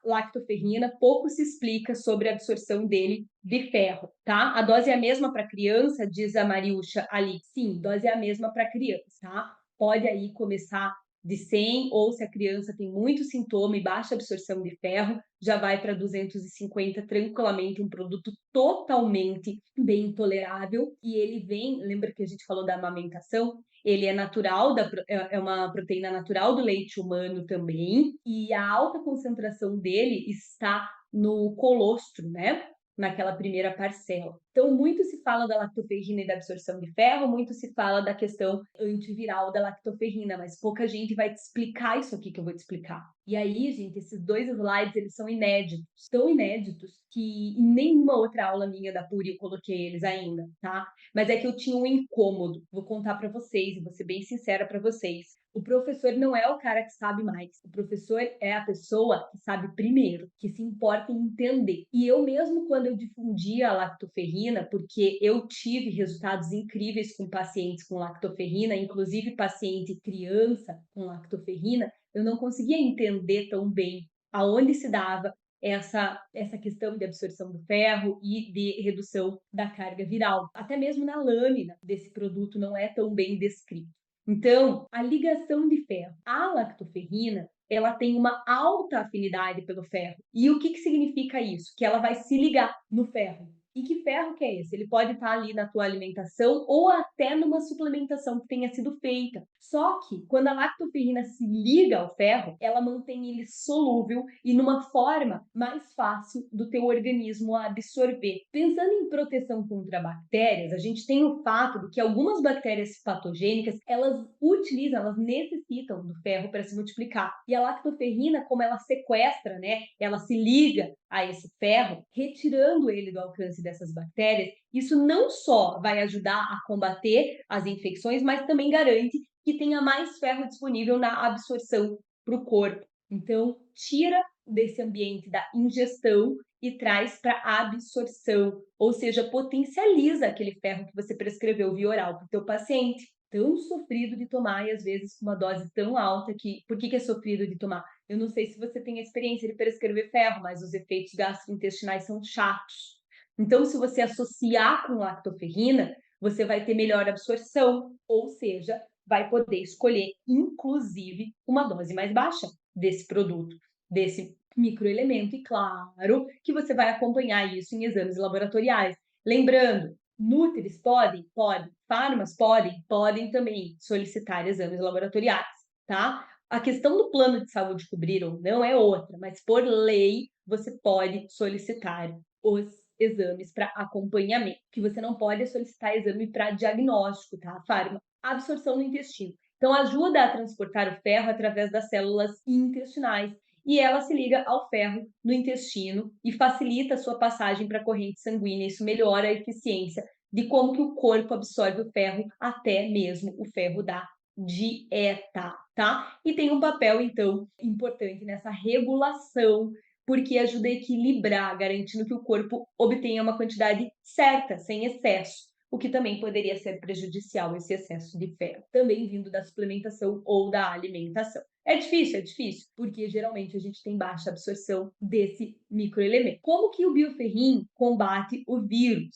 lactoferrina, pouco se explica sobre a absorção dele de ferro, tá? A dose é a mesma para criança, diz a Mariúcha ali. Sim, dose é a mesma para criança, tá? Pode aí começar de 100, ou se a criança tem muito sintoma e baixa absorção de ferro, já vai para 250 tranquilamente, um produto totalmente bem tolerável. E ele vem, lembra que a gente falou da amamentação? Ele é natural, é uma proteína natural do leite humano também, e a alta concentração dele está no colostro, né? Naquela primeira parcela. Então, muito se fala da lactoferrina e da absorção de ferro, muito se fala da questão antiviral da lactoferrina, mas pouca gente vai te explicar isso aqui que eu vou te explicar. E aí, gente, esses 2 slides, eles são inéditos, tão inéditos que em nenhuma outra aula minha da Puri eu coloquei eles ainda, tá? Mas é que eu tinha um incômodo. Vou contar para vocês e vou ser bem sincera para vocês. O professor não é o cara que sabe mais. O professor é a pessoa que sabe primeiro, que se importa em entender. E eu mesmo, quando eu difundia a lactoferrina, porque eu tive resultados incríveis com pacientes com lactoferrina, inclusive paciente criança com lactoferrina, eu não conseguia entender tão bem aonde se dava essa questão de absorção do ferro e de redução da carga viral. Até mesmo na lâmina desse produto não é tão bem descrito. Então, a ligação de ferro. A lactoferrina, ela tem uma alta afinidade pelo ferro. E o que significa isso? Que ela vai se ligar no ferro. E que ferro que é esse? Ele pode estar ali na tua alimentação ou até numa suplementação que tenha sido feita. Só que quando a lactoferrina se liga ao ferro, ela mantém ele solúvel e numa forma mais fácil do teu organismo absorver. Pensando em proteção contra bactérias, a gente tem o fato de que algumas bactérias patogênicas, elas utilizam, elas necessitam do ferro para se multiplicar. E a lactoferrina, como ela sequestra, né? Ela se liga a esse ferro, retirando ele do alcance dessas bactérias, isso não só vai ajudar a combater as infecções, mas também garante que tenha mais ferro disponível na absorção para o corpo. Então, tira desse ambiente da ingestão e traz para a absorção, ou seja, potencializa aquele ferro que você prescreveu via oral para o teu paciente. Tão sofrido de tomar e às vezes com uma dose tão alta que... Por que é sofrido de tomar? Eu não sei se você tem a experiência de prescrever ferro, mas os efeitos gastrointestinais são chatos. Então, se você associar com lactoferrina, você vai ter melhor absorção, ou seja, vai poder escolher, inclusive, uma dose mais baixa desse produto, desse microelemento, e claro que você vai acompanhar isso em exames laboratoriais. Lembrando, Nutris podem? Podem. Farmas podem? Podem também solicitar exames laboratoriais, tá? A questão do plano de saúde cobrir ou não é outra, mas por lei você pode solicitar os exames para acompanhamento. Que você não pode solicitar exame para diagnóstico, tá? Farma. Absorção no intestino. Então, ajuda a transportar o ferro através das células intestinais e ela se liga ao ferro no intestino e facilita a sua passagem para a corrente sanguínea. Isso melhora a eficiência de como que o corpo absorve o ferro, até mesmo o ferro da dieta, tá? E tem um papel, então, importante nessa regulação, porque ajuda a equilibrar, garantindo que o corpo obtenha uma quantidade certa, sem excesso, o que também poderia ser prejudicial, esse excesso de ferro, também vindo da suplementação ou da alimentação. É difícil, porque geralmente a gente tem baixa absorção desse microelemento. Como que o bioferrim combate o vírus?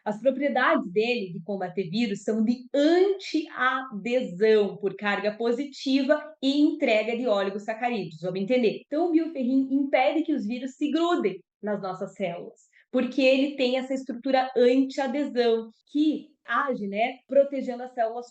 As propriedades dele de combater vírus são de antiadesão por carga positiva e entrega de oligosacarídeos. Vamos entender? Então, o bioferrim impede que os vírus se grudem nas nossas células, porque ele tem essa estrutura antiadesão que age, né, protegendo as células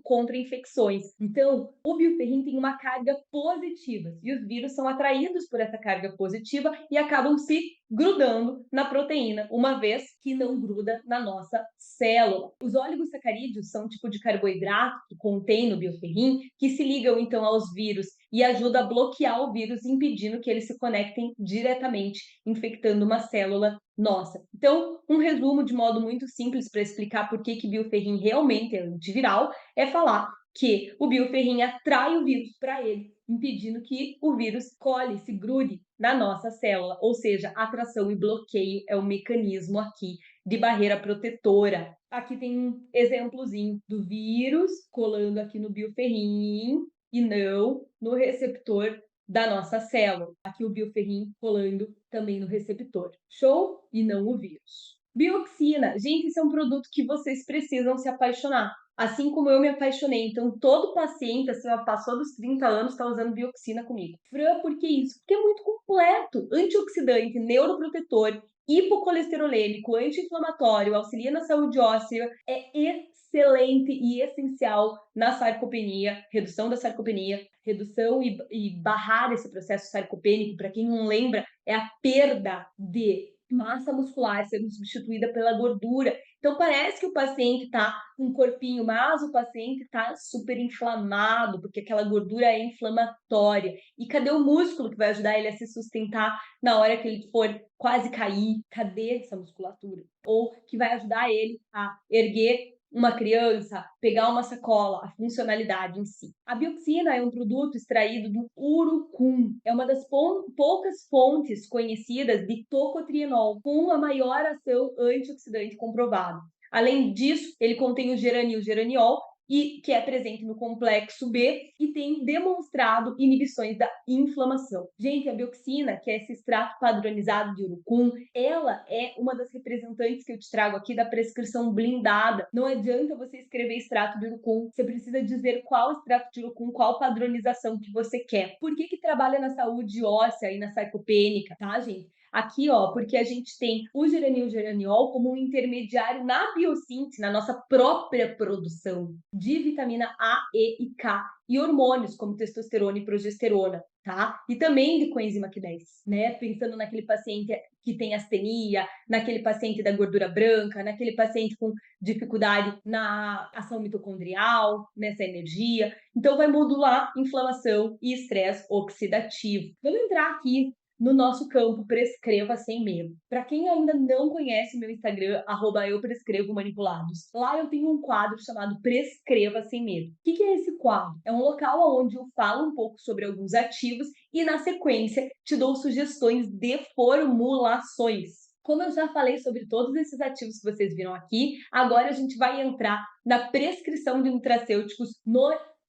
contra infecções. Então, o bioferrim tem uma carga positiva e os vírus são atraídos por essa carga positiva e acabam se grudando na proteína, uma vez que não gruda na nossa célula. Os oligosacarídeos são um tipo de carboidrato que contém no bioferrim, que se ligam então aos vírus e ajuda a bloquear o vírus, impedindo que eles se conectem diretamente, infectando uma célula nossa. Então, um resumo de modo muito simples para explicar por que bioferrim realmente é antiviral é falar que o bioferrim atrai o vírus para ele, impedindo que o vírus cole, se grude na nossa célula, ou seja, atração e bloqueio é o mecanismo aqui de barreira protetora. Aqui tem um exemplozinho do vírus colando aqui no bioferrim e não no receptor da nossa célula. Aqui o bioferrim rolando também no receptor. Show? E não o vírus. Bioxina. Gente, esse é um produto que vocês precisam se apaixonar. Assim como eu me apaixonei. Então, todo paciente, assim, ó, passou dos 30 anos, está usando bioxina comigo. Fran, por que isso? Porque é muito completo. Antioxidante, neuroprotetor, hipocolesterolêmico, anti-inflamatório, auxilia na saúde óssea, é excelente e essencial na sarcopenia, redução da sarcopenia, redução e barrar esse processo sarcopênico. Para quem não lembra, é a perda de massa muscular sendo substituída pela gordura. Então parece que o paciente está com um corpinho, mas o paciente está super inflamado, porque aquela gordura é inflamatória. E cadê o músculo que vai ajudar ele a se sustentar na hora que ele for quase cair? Cadê essa musculatura? Ou que vai ajudar ele a erguer uma criança, pegar uma sacola, a funcionalidade em si. A bioxina é um produto extraído do urucum. É uma das poucas fontes conhecidas de tocotrienol, com a maior ação antioxidante comprovada. Além disso, ele contém o geranil-geraniol, e que é presente no complexo B e tem demonstrado inibições da inflamação. Gente, a bioxina, que é esse extrato padronizado de urucum, ela é uma das representantes que eu te trago aqui da prescrição blindada. Não adianta você escrever extrato de urucum, você precisa dizer qual extrato de urucum, qual padronização que você quer. Por que trabalha na saúde óssea e na sarcopênica, tá, gente? Aqui, ó, porque a gente tem o geranil-geraniol como um intermediário na biossíntese, na nossa própria produção de vitamina A, E e K e hormônios como testosterona e progesterona, tá? E também de coenzima Q10, né? Pensando naquele paciente que tem astenia, naquele paciente da gordura branca, naquele paciente com dificuldade na ação mitocondrial, nessa energia. Então vai modular inflamação e estresse oxidativo. Vamos entrar aqui no nosso campo Prescreva Sem Medo. Para quem ainda não conhece meu Instagram, @euprescrevomanipulados, lá eu tenho um quadro chamado Prescreva Sem Medo. O que é esse quadro? É um local onde eu falo um pouco sobre alguns ativos e, na sequência, te dou sugestões de formulações. Como eu já falei sobre todos esses ativos que vocês viram aqui, agora a gente vai entrar na prescrição de nutracêuticos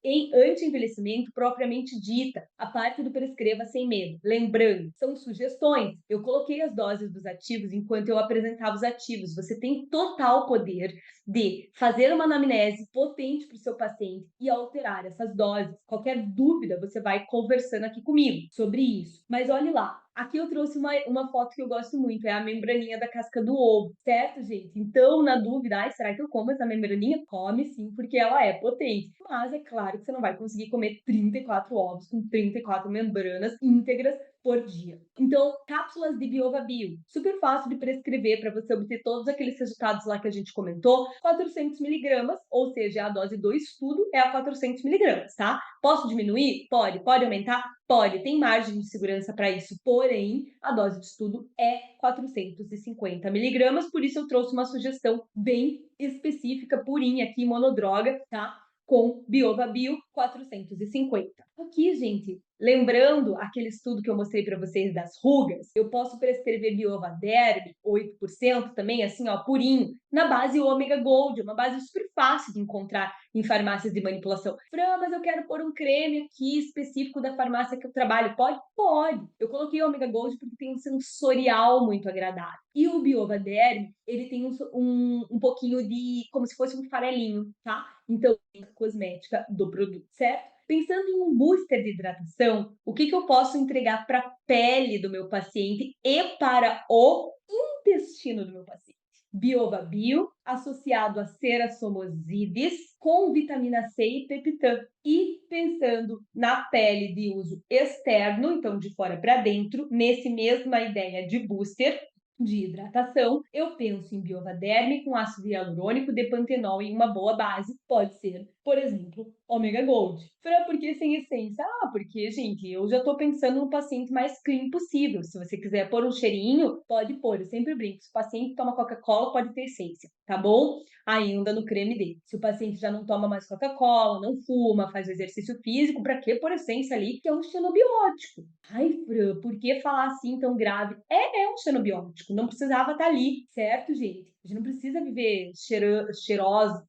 em anti-envelhecimento propriamente dita, a parte do Prescreva Sem Medo. Lembrando, são sugestões. Eu coloquei as doses dos ativos enquanto eu apresentava os ativos. Você tem total poder de fazer uma anamnese potente para o seu paciente e alterar essas doses. Qualquer dúvida, você vai conversando aqui comigo sobre isso. Mas olhe lá, aqui eu trouxe uma foto que eu gosto muito, é a membraninha da casca do ovo, certo, gente? Então, na dúvida, será que eu como essa membraninha? Come sim, porque ela é potente. Mas é claro que você não vai conseguir comer 34 ovos com 34 membranas íntegras por dia. Então, cápsulas de Biova Bio, super fácil de prescrever para você obter todos aqueles resultados lá que a gente comentou, 400 miligramas, ou seja, a dose do estudo é a 400 miligramas, tá? Posso diminuir? Pode. Pode aumentar? Pode. Tem margem de segurança para isso, porém, a dose de estudo é 450 miligramas, por isso eu trouxe uma sugestão bem específica, purinha aqui, monodroga, tá? Com Biova Bio 450. Aqui, gente, lembrando aquele estudo que eu mostrei para vocês das rugas, eu posso prescrever Biova Derm 8% também, assim, ó, purinho, na base Ômega Gold, uma base super fácil de encontrar em farmácias de manipulação. Fran, mas eu quero pôr um creme aqui específico da farmácia que eu trabalho. Pode? Pode. Eu coloquei Ômega Gold porque tem um sensorial muito agradável. E o Biova Derm, ele tem um pouquinho de, como se fosse um farelinho, tá? Então, cosmética do produto, certo? Pensando em um booster de hidratação, o que eu posso entregar para a pele do meu paciente e para o intestino do meu paciente? Biova Bio, associado a cerasomosides, com vitamina C e peptã. E pensando na pele de uso externo, então de fora para dentro, nesse mesma ideia de booster, de hidratação, eu penso em Biova Derm com ácido hialurônico de pantenol em uma boa base. Pode ser, por exemplo, Ômega Gold. Fran, por que sem essência? Porque, gente, eu já tô pensando no paciente mais clean possível. Se você quiser pôr um cheirinho, pode pôr. Eu sempre brinco. Se o paciente toma Coca-Cola, pode ter essência, tá bom? Ainda no creme dele. Se o paciente já não toma mais Coca-Cola, não fuma, faz exercício físico, pra que pôr essência ali, que é um xenobiótico? Ai, Fran, por que falar assim tão grave? É um xenobiótico. cosmético, não precisava estar ali, certo, gente? A gente não precisa viver cheirosa,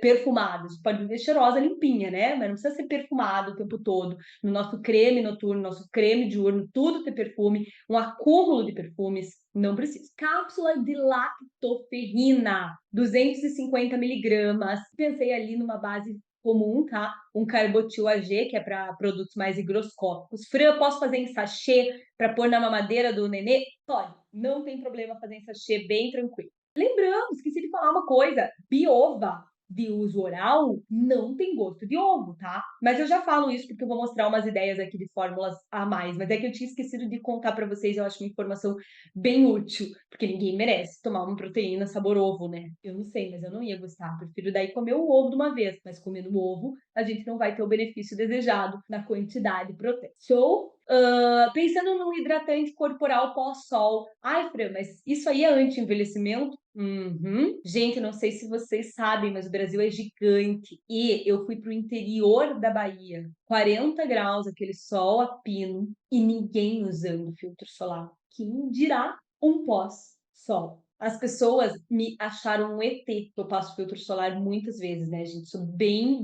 perfumada, a gente pode viver cheirosa, limpinha, né? Mas não precisa ser perfumado o tempo todo. No nosso creme noturno, nosso creme diurno, tudo ter perfume, um acúmulo de perfumes, não precisa. Cápsula de lactoferrina, 250 miligramas. Pensei ali numa base comum, tá? Um carbotil AG, que é para produtos mais higroscópicos. Fran, posso fazer em sachê para pôr na mamadeira do nenê? Pode, não tem problema fazer em sachê, bem tranquilo. Lembrando, esqueci de falar uma coisa, biova de uso oral não tem gosto de ovo, tá? Mas eu já falo isso porque eu vou mostrar umas ideias aqui de fórmulas a mais, mas é que eu tinha esquecido de contar para vocês, eu acho uma informação bem útil, porque ninguém merece tomar uma proteína sabor ovo, né? Eu não sei, mas eu não ia gostar, prefiro daí comer o ovo de uma vez, mas comendo o ovo, a gente não vai ter o benefício desejado na quantidade proteica. Show? Pensando num hidratante corporal pós-sol. Ai, Fran, mas isso aí é anti-envelhecimento? Uhum. Gente, não sei se vocês sabem, mas o Brasil é gigante. E eu fui para o interior da Bahia, 40 graus, aquele sol a pino, e ninguém usando filtro solar. Quem dirá um pós-sol? As pessoas me acharam um ET. Eu passo filtro solar muitas vezes, né, gente? Sou bem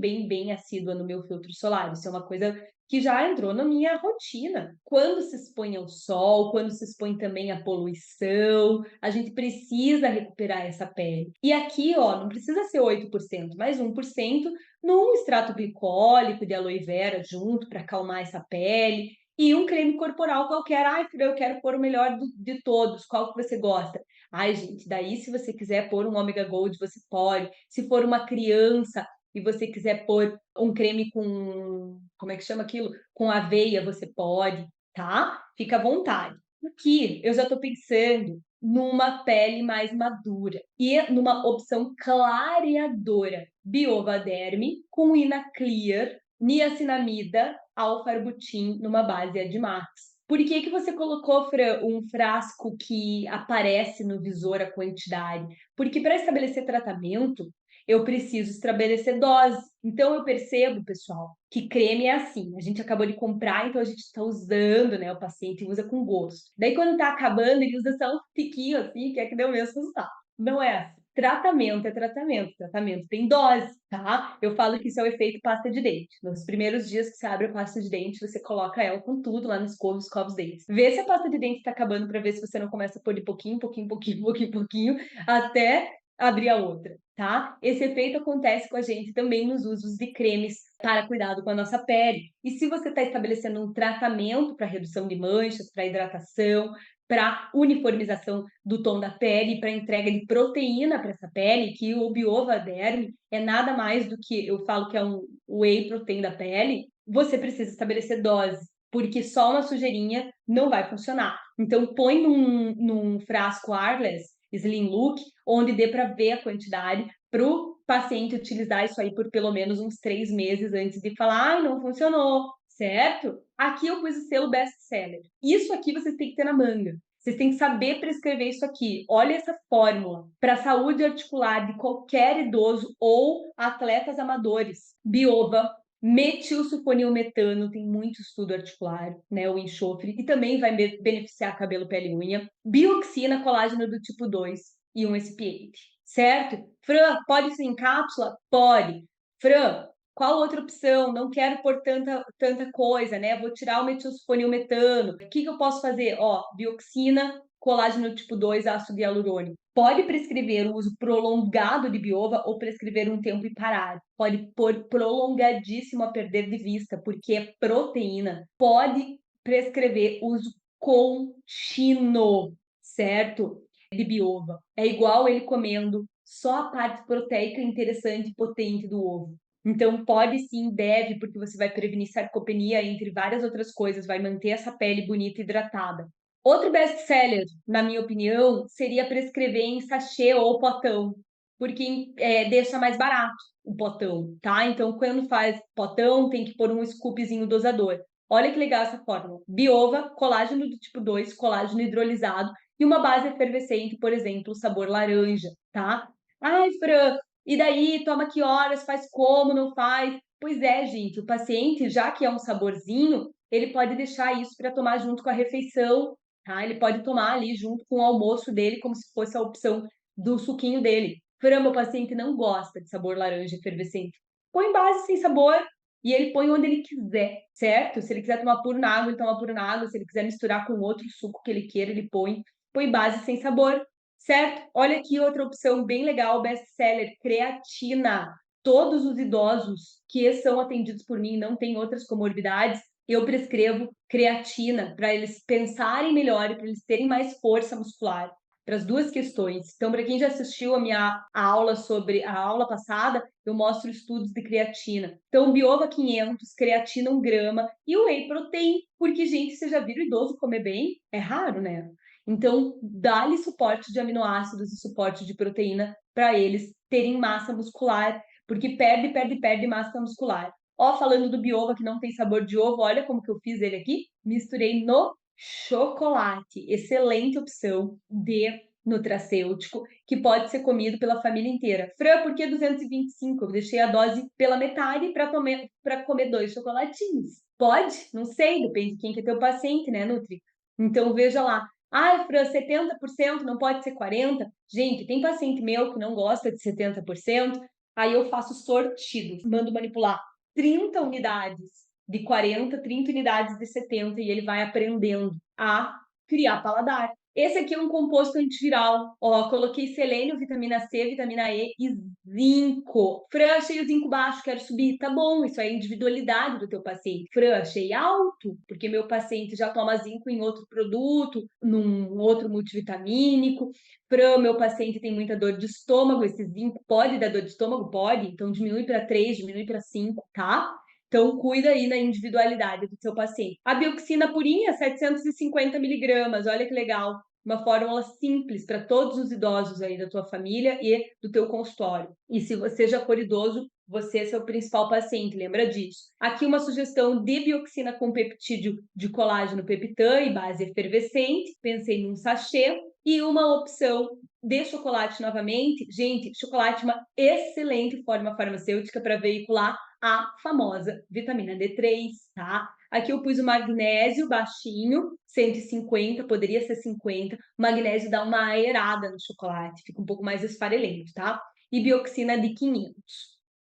assídua no meu filtro solar. Isso é uma coisa que já entrou na minha rotina. Quando se expõe ao sol, quando se expõe também à poluição, a gente precisa recuperar essa pele. E aqui, ó, não precisa ser 8%, mas 1% num extrato glicólico de aloe vera junto para acalmar essa pele. E um creme corporal qualquer. Ai, eu quero pôr o melhor de todos. Qual que você gosta? Ai, gente, daí se você quiser pôr um Omega Gold, você pode. Se for uma criança e você quiser pôr um creme com, como é que chama aquilo? Com aveia, você pode, tá? Fica à vontade. Aqui eu já tô pensando numa pele mais madura e numa opção clareadora. Biova Derme com Ina Clear, niacinamida, alfarbutin numa base Admax. Por que você colocou, Fran, um frasco que aparece no visor a quantidade? Porque para estabelecer tratamento, eu preciso estabelecer dose. Então eu percebo, pessoal, que creme é assim. A gente acabou de comprar, então a gente está usando, né? O paciente usa com gosto. Daí quando tá acabando, ele usa só um tiquinho assim, que é que deu o mesmo resultado. Não é assim. Tratamento é tratamento, tratamento tem dose, tá? Eu falo que isso é o efeito pasta de dente. Nos primeiros dias que você abre a pasta de dente, você coloca ela com tudo lá nos escova os dentes. Vê se a pasta de dente tá acabando para ver se você não começa a pôr de pouquinho, pouquinho, até abrir a outra, tá? Esse efeito acontece com a gente também nos usos de cremes para cuidado com a nossa pele. E se você está estabelecendo um tratamento para redução de manchas, para hidratação, para uniformização do tom da pele, para entrega de proteína para essa pele, que o Biova Derme é nada mais do que, eu falo que é um whey protein da pele, você precisa estabelecer dose, porque só uma sujeirinha não vai funcionar. Então, põe num frasco Arless Slim Look, onde dê para ver a quantidade para o paciente utilizar isso aí por pelo menos uns 3 meses antes de falar, não funcionou, certo? Aqui eu pus o selo best-seller. Isso aqui vocês têm que ter na manga. Vocês têm que saber prescrever isso aqui. Olha essa fórmula para a saúde articular de qualquer idoso ou atletas amadores. Biova, metilsulfonilmetano, tem muito estudo articular, né, o enxofre, e também vai beneficiar cabelo, pele e unha. Bioxina, colágeno do tipo 2 e um expiente, certo? Fran, pode ser em cápsula? Pode. Fran, qual outra opção? Não quero pôr tanta coisa, né? Vou tirar o metilsulfonilmetano. O que eu posso fazer? Ó, bioxina, colágeno tipo 2, ácido hialurônico. Pode prescrever o uso prolongado de biova ou prescrever um tempo e parar. Pode pôr prolongadíssimo a perder de vista, porque é proteína. Pode prescrever uso contínuo, certo? De biova. É igual ele comendo só a parte proteica interessante e potente do ovo. Então, pode sim, deve, porque você vai prevenir sarcopenia, entre várias outras coisas, vai manter essa pele bonita e hidratada. Outro best-seller, na minha opinião, seria prescrever em sachê ou potão, porque deixa mais barato o potão, tá? Então, quando faz potão, tem que pôr um scoopzinho dosador. Olha que legal essa fórmula. Biova, colágeno do tipo 2, colágeno hidrolisado e uma base efervescente, por exemplo, sabor laranja, tá? Ai, Fran, e daí toma que horas, faz como, não faz? Pois é, gente, o paciente, já que é um saborzinho, ele pode deixar isso para tomar junto com a refeição tá? Ele pode tomar ali junto com o almoço dele, como se fosse a opção do suquinho dele. Fran, meu paciente não gosta de sabor laranja efervescente. Põe base sem sabor e ele põe onde ele quiser, certo? Se ele quiser tomar puro na água, ele toma puro na água. Se ele quiser misturar com outro suco que ele queira, ele põe base sem sabor, certo? Olha aqui outra opção bem legal, best-seller, creatina. Todos os idosos que são atendidos por mim não têm outras comorbidades, eu prescrevo creatina para eles pensarem melhor e para eles terem mais força muscular. Para as duas questões. Então, para quem já assistiu a aula sobre a aula passada, eu mostro estudos de creatina. Então, Biova 500, creatina 1 grama e o whey protein, porque, gente, vocês já viram idoso comer bem? É raro, né? Então, dá-lhe suporte de aminoácidos e suporte de proteína para eles terem massa muscular, porque perde massa muscular. Ó, falando do Biova que não tem sabor de ovo, olha como que eu fiz ele aqui. Misturei no chocolate. Excelente opção de nutracêutico que pode ser comido pela família inteira. Fran, por que 225? Eu deixei a dose pela metade para comer 2 chocolatinhos. Pode? Não sei, depende de quem que é teu paciente, né, Nutri? Então veja lá. Ah, Fran, 70%, não pode ser 40%? Gente, tem paciente meu que não gosta de 70%, aí eu faço sortidos, mando manipular 30 unidades de 40, 30 unidades de 70 e ele vai aprendendo a criar paladar. Esse aqui é um composto antiviral. Ó, coloquei selênio, vitamina C, vitamina E e zinco. Fran, achei o zinco baixo, quero subir. Tá bom, isso é a individualidade do teu paciente. Fran, achei alto, porque meu paciente já toma zinco em outro produto, num outro multivitamínico. Fran, meu paciente tem muita dor de estômago, esse zinco pode dar dor de estômago? Pode, então diminui para 3, diminui para 5, tá? Então, cuida aí na individualidade do seu paciente. A bioxina purinha, 750 miligramas, olha que legal. Uma fórmula simples para todos os idosos aí da tua família e do teu consultório. E se você já for idoso, você é seu principal paciente, lembra disso. Aqui uma sugestão de bioxina com peptídeo de colágeno peptã e base efervescente. Pensei num sachê. E uma opção de chocolate novamente. Gente, chocolate é uma excelente forma farmacêutica para veicular a famosa vitamina D3, tá? Aqui eu pus o magnésio baixinho, 150, poderia ser 50. O magnésio dá uma aerada no chocolate, fica um pouco mais esfarelento, tá? E bioxina de 500.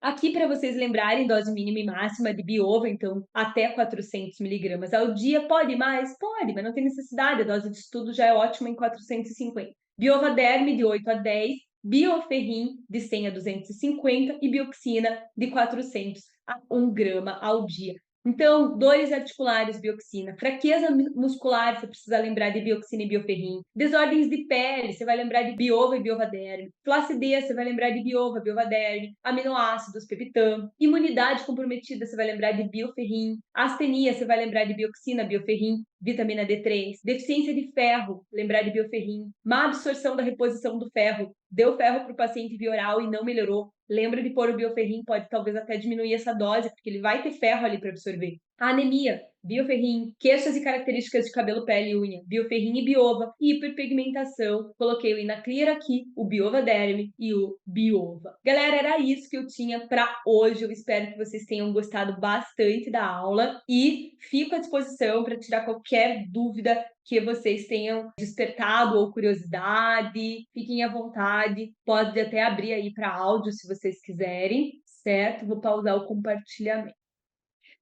Aqui, para vocês lembrarem, dose mínima e máxima de Biova, então até 400 miligramas ao dia. Pode mais? Pode, mas não tem necessidade. A dose de estudo já é ótima em 450. Biova Derme de 8 a 10, Bioferrin de 100 a 250 e Bioxina de 400 a 1 grama ao dia. Então, dores articulares, bioxina. Fraqueza muscular, você precisa lembrar de bioxina e bioferrin. Desordens de pele, você vai lembrar de biova e biovaderme. Flacidez, você vai lembrar de biova, biovaderme. Aminoácidos, peptã. Imunidade comprometida, você vai lembrar de bioferrin. Astenia, você vai lembrar de bioxina, bioferrin. Vitamina D3. Deficiência de ferro, lembrar de bioferrin. Má absorção da reposição do ferro. Deu ferro para o paciente via oral e não melhorou. Lembra de pôr o bioferrim, pode talvez até diminuir essa dose, porque ele vai ter ferro ali para absorver. A anemia, bioferrim, queixas e características de cabelo, pele e unha, bioferrim e biova, hiperpigmentação, coloquei o Inaclear aqui, o Biova Derme e o Biova. Galera, era isso que eu tinha para hoje, eu espero que vocês tenham gostado bastante da aula e fico à disposição para tirar qualquer dúvida que vocês tenham despertado ou curiosidade, fiquem à vontade, pode até abrir aí para áudio se vocês quiserem, certo? Vou pausar o compartilhamento.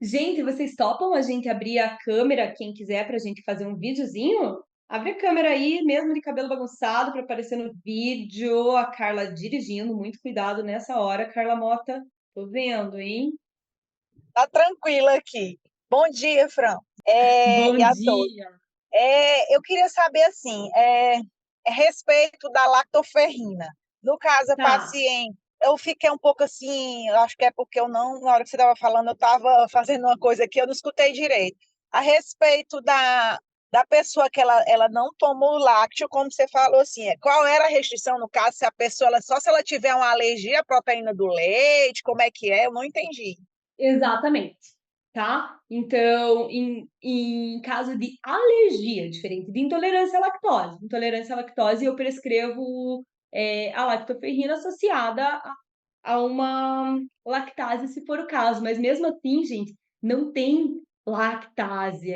Gente, vocês topam a gente abrir a câmera, quem quiser, para a gente fazer um videozinho? Abre a câmera aí, mesmo de cabelo bagunçado, para aparecer no vídeo. A Carla dirigindo, muito cuidado nessa hora, Carla Mota. Tô vendo, hein? Tá tranquila aqui. Bom dia, Fran. E Bom a todos. dia. Eu queria saber, assim, a respeito da lactoferrina. No caso, a Tá. paciente, eu fiquei um pouco assim, eu acho que é porque eu não, na hora que você estava falando, eu estava fazendo uma coisa que eu não escutei direito. A respeito da pessoa que ela não tomou lácteo, como você falou, assim, qual era a restrição no caso, se a pessoa, só se ela tiver uma alergia à proteína do leite, como é que é? Eu não entendi. Exatamente, tá? Então, em caso de alergia, diferente de intolerância à lactose. Intolerância à lactose, eu prescrevo a lactoferrina associada a uma lactase, se for o caso. Mas mesmo assim, gente, não tem lactose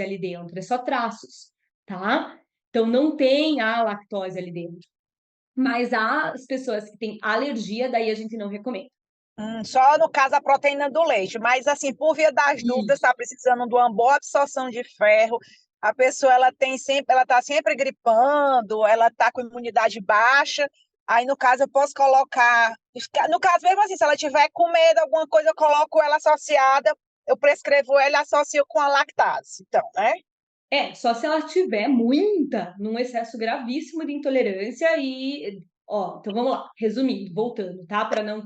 ali dentro, é só traços. tá? Então não tem a lactose ali dentro. Mas as pessoas que têm alergia, daí a gente não recomenda. Só no caso a proteína do leite, mas assim, por via das dúvidas, Isso. está precisando de uma boa absorção de ferro. A pessoa ela está sempre gripando, ela está com imunidade baixa. Aí no caso eu posso colocar, no caso mesmo assim, se ela tiver com medo alguma coisa, eu coloco ela associada, eu prescrevo ela e associo com a lactase. Então, né? Só se ela tiver muita, num excesso gravíssimo de intolerância e, ó, então vamos lá, resumindo, voltando, tá? Para não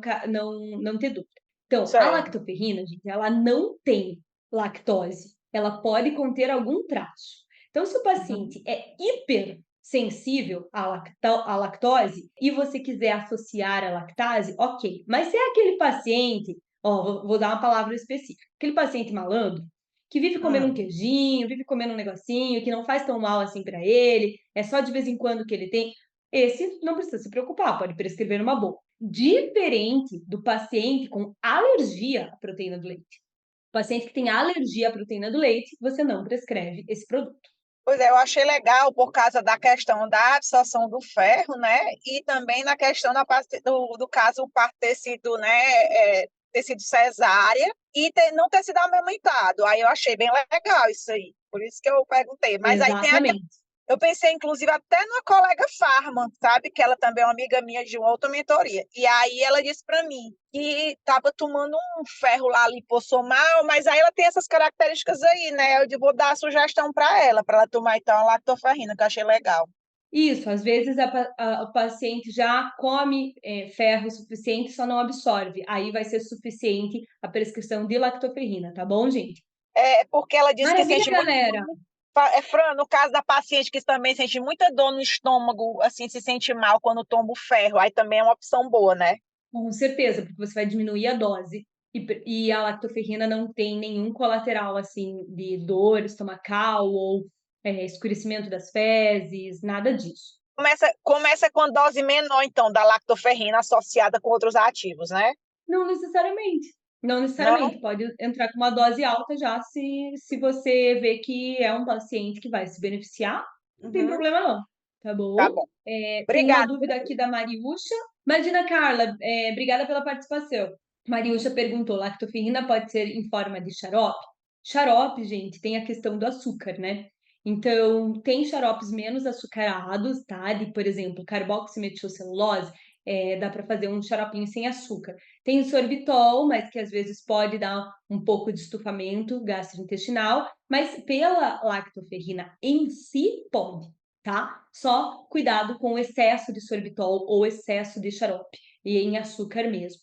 ter dúvida. Então, a Certo. lactoferrina, gente, ela não tem lactose, ela pode conter algum traço. Então, se o Uhum. paciente é hipersensível à lactose e você quiser associar a lactase, ok. Mas se é aquele paciente, ó, vou dar uma palavra específica, aquele paciente malandro, que vive comendo um Hum. queijinho, vive comendo um negocinho, que não faz tão mal assim para ele, é só de vez em quando que ele tem, esse não precisa se preocupar, pode prescrever numa boa. Diferente do paciente com alergia à proteína do leite. O paciente que tem alergia à proteína do leite, você não prescreve esse produto. Pois é, eu achei legal por causa da questão da absorção do ferro, né? E também na questão do caso o parto ter sido, né, ter sido cesárea e não ter sido amamentado. Aí eu achei bem legal isso aí. Por isso que eu perguntei. Mas aí tem Exatamente. eu pensei, inclusive, até numa colega farma, sabe? Que ela também é uma amiga minha de uma outra mentoria. E aí ela disse para mim que estava tomando um ferro lá lipossomal, mas aí ela tem essas características aí, né? Vou dar a sugestão para ela tomar então a lactoferrina, que eu achei legal. Isso, às vezes o paciente já come ferro suficiente, só não absorve. Aí vai ser suficiente a prescrição de lactoferrina, tá bom, gente? É porque ela disse que Maravilha, sente muito. galera! Fran, no caso da paciente que também sente muita dor no estômago, assim, se sente mal quando toma o ferro, aí também é uma opção boa, né? Com certeza, porque você vai diminuir a dose. E a lactoferrina não tem nenhum colateral, assim, de dor estomacal ou escurecimento das fezes, nada disso. Começa com dose menor, então, da lactoferrina associada com outros ativos, né? Não necessariamente. Não Não? necessariamente. Pode entrar com uma dose alta já, se você vê que é um paciente que vai se beneficiar, não tem Uhum. problema não, tá Tá bom? bom. Tem uma Obrigada. dúvida aqui da Mariúcha. Imagina, Carla, obrigada pela participação. Mariúcha perguntou: lactoferrina pode ser em forma de xarope? Xarope, gente, tem a questão do açúcar, né? Então, tem xaropes menos açucarados, tá? De, por exemplo, carboximetilcelulose, dá para fazer um xaropinho sem açúcar. Tem o sorbitol, mas que às vezes pode dar um pouco de estufamento gastrointestinal, mas pela lactoferrina em si pode, tá? Só cuidado com o excesso de sorbitol ou excesso de xarope e em açúcar mesmo.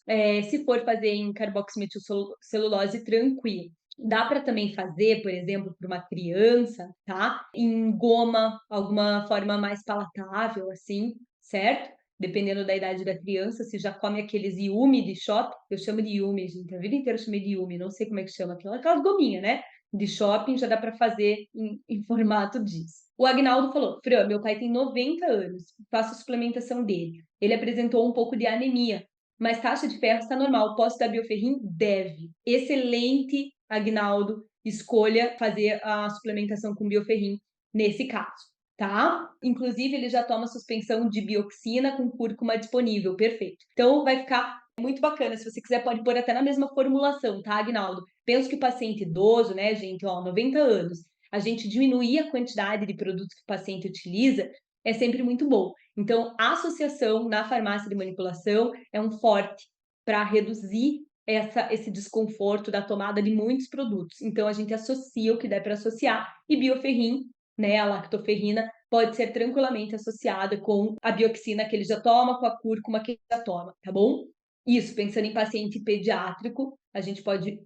Se for fazer em carboximetilcelulose, tranquilo. Dá para também fazer, por exemplo, para uma criança, tá? Em goma, alguma forma mais palatável, assim, certo? Dependendo da idade da criança, se já come aqueles Yumi de shopping, eu chamo de Yumi, gente, a vida inteira eu chamei de Yumi, não sei como é que chama aquilo, aquelas gominhas, né? De shopping já dá para fazer em formato disso. O Agnaldo falou: Fran, meu pai tem 90 anos, faço a suplementação dele. Ele apresentou um pouco de anemia, mas taxa de ferro está normal. Posso dar bioferrim? Deve. Excelente, Agnaldo, escolha fazer a suplementação com bioferrim nesse caso, tá? Inclusive, ele já toma suspensão de bioxina com cúrcuma disponível, perfeito. Então, vai ficar muito bacana. Se você quiser, pode pôr até na mesma formulação, tá, Agnaldo? Penso que o paciente idoso, né, gente, ó, 90 anos, a gente diminuir a quantidade de produtos que o paciente utiliza é sempre muito bom. Então, a associação na farmácia de manipulação é um forte para reduzir esse desconforto da tomada de muitos produtos. Então, a gente associa o que der para associar e bioferrim, né, a lactoferrina, pode ser tranquilamente associada com a bioxina que ele já toma, com a cúrcuma que ele já toma, tá bom? Isso, pensando em paciente pediátrico, a gente pode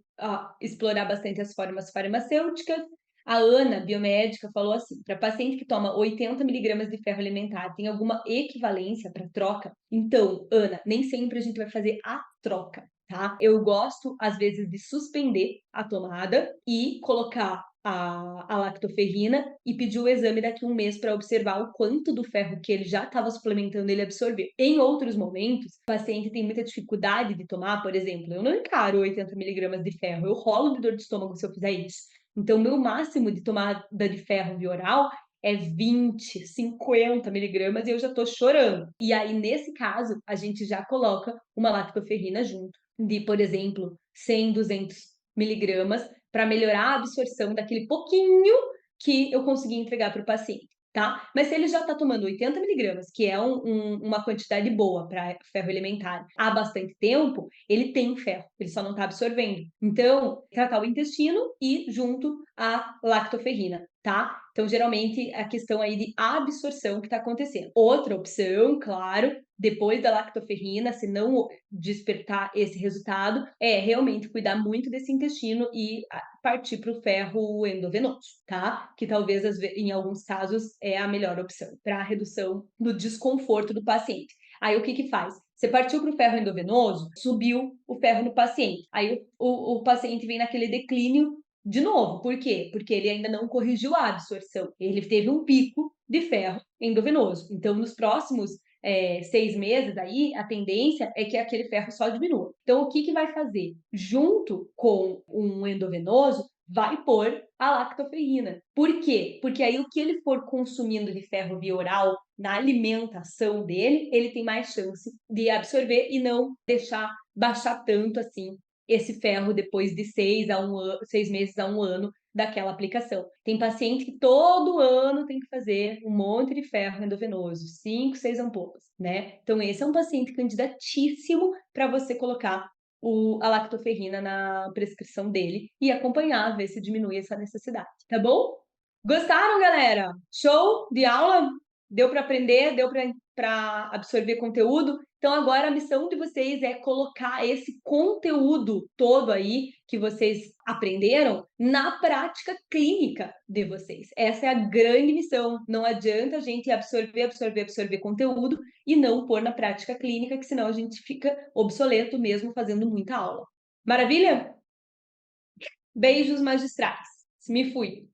explorar bastante as formas farmacêuticas. A Ana, biomédica, falou assim: para paciente que toma 80 miligramas de ferro alimentar, tem alguma equivalência para troca? Então, Ana, nem sempre a gente vai fazer a troca, tá? Eu gosto, às vezes, de suspender a tomada e colocar a lactoferrina e pedir o exame daqui a um mês para observar o quanto do ferro que ele já estava suplementando ele absorveu. Em outros momentos, o paciente tem muita dificuldade de tomar, por exemplo, eu não encaro 80 miligramas de ferro, eu rolo de dor de estômago se eu fizer isso. Então, meu máximo de tomada de ferro via oral é 20, 50 miligramas e eu já tô chorando. E aí, nesse caso, a gente já coloca uma lactoferrina junto, de, por exemplo, 100, 200 miligramas, para melhorar a absorção daquele pouquinho que eu consegui entregar para o paciente, tá? Mas se ele já está tomando 80 miligramas, que é uma quantidade boa para ferro elementar, há bastante tempo, ele tem ferro, ele só não está absorvendo. Então, tratar o intestino e junto a lactoferrina, tá? Então, geralmente, a questão aí de absorção que está acontecendo. Outra opção, claro, depois da lactoferrina, se não despertar esse resultado, é realmente cuidar muito desse intestino e partir para o ferro endovenoso, tá? Que talvez, em alguns casos, é a melhor opção para a redução do desconforto do paciente. Aí, o que que faz? Você partiu para o ferro endovenoso, subiu o ferro no paciente. Aí, o paciente vem naquele declínio de novo. Por quê? Porque ele ainda não corrigiu a absorção. Ele teve um pico de ferro endovenoso. Então, nos próximos 6 meses aí, a tendência é que aquele ferro só diminua. Então, o que que vai fazer? Junto com um endovenoso, vai pôr a lactoferrina. Por quê? Porque aí o que ele for consumindo de ferro via oral na alimentação dele, ele tem mais chance de absorver e não deixar baixar tanto assim esse ferro depois de 6 meses a 1 ano daquela aplicação. Tem paciente que todo ano tem que fazer um monte de ferro endovenoso, 5, 6 ampolas, né? Então, esse é um paciente candidatíssimo para você colocar a lactoferrina na prescrição dele e acompanhar, ver se diminui essa necessidade, tá bom? Gostaram, galera? Show de aula? Deu para aprender? Deu para absorver conteúdo? Então, agora a missão de vocês é colocar esse conteúdo todo aí que vocês aprenderam na prática clínica de vocês. Essa é a grande missão. Não adianta a gente absorver conteúdo e não pôr na prática clínica, que senão a gente fica obsoleto mesmo fazendo muita aula. Maravilha? Beijos magistrais. Me fui.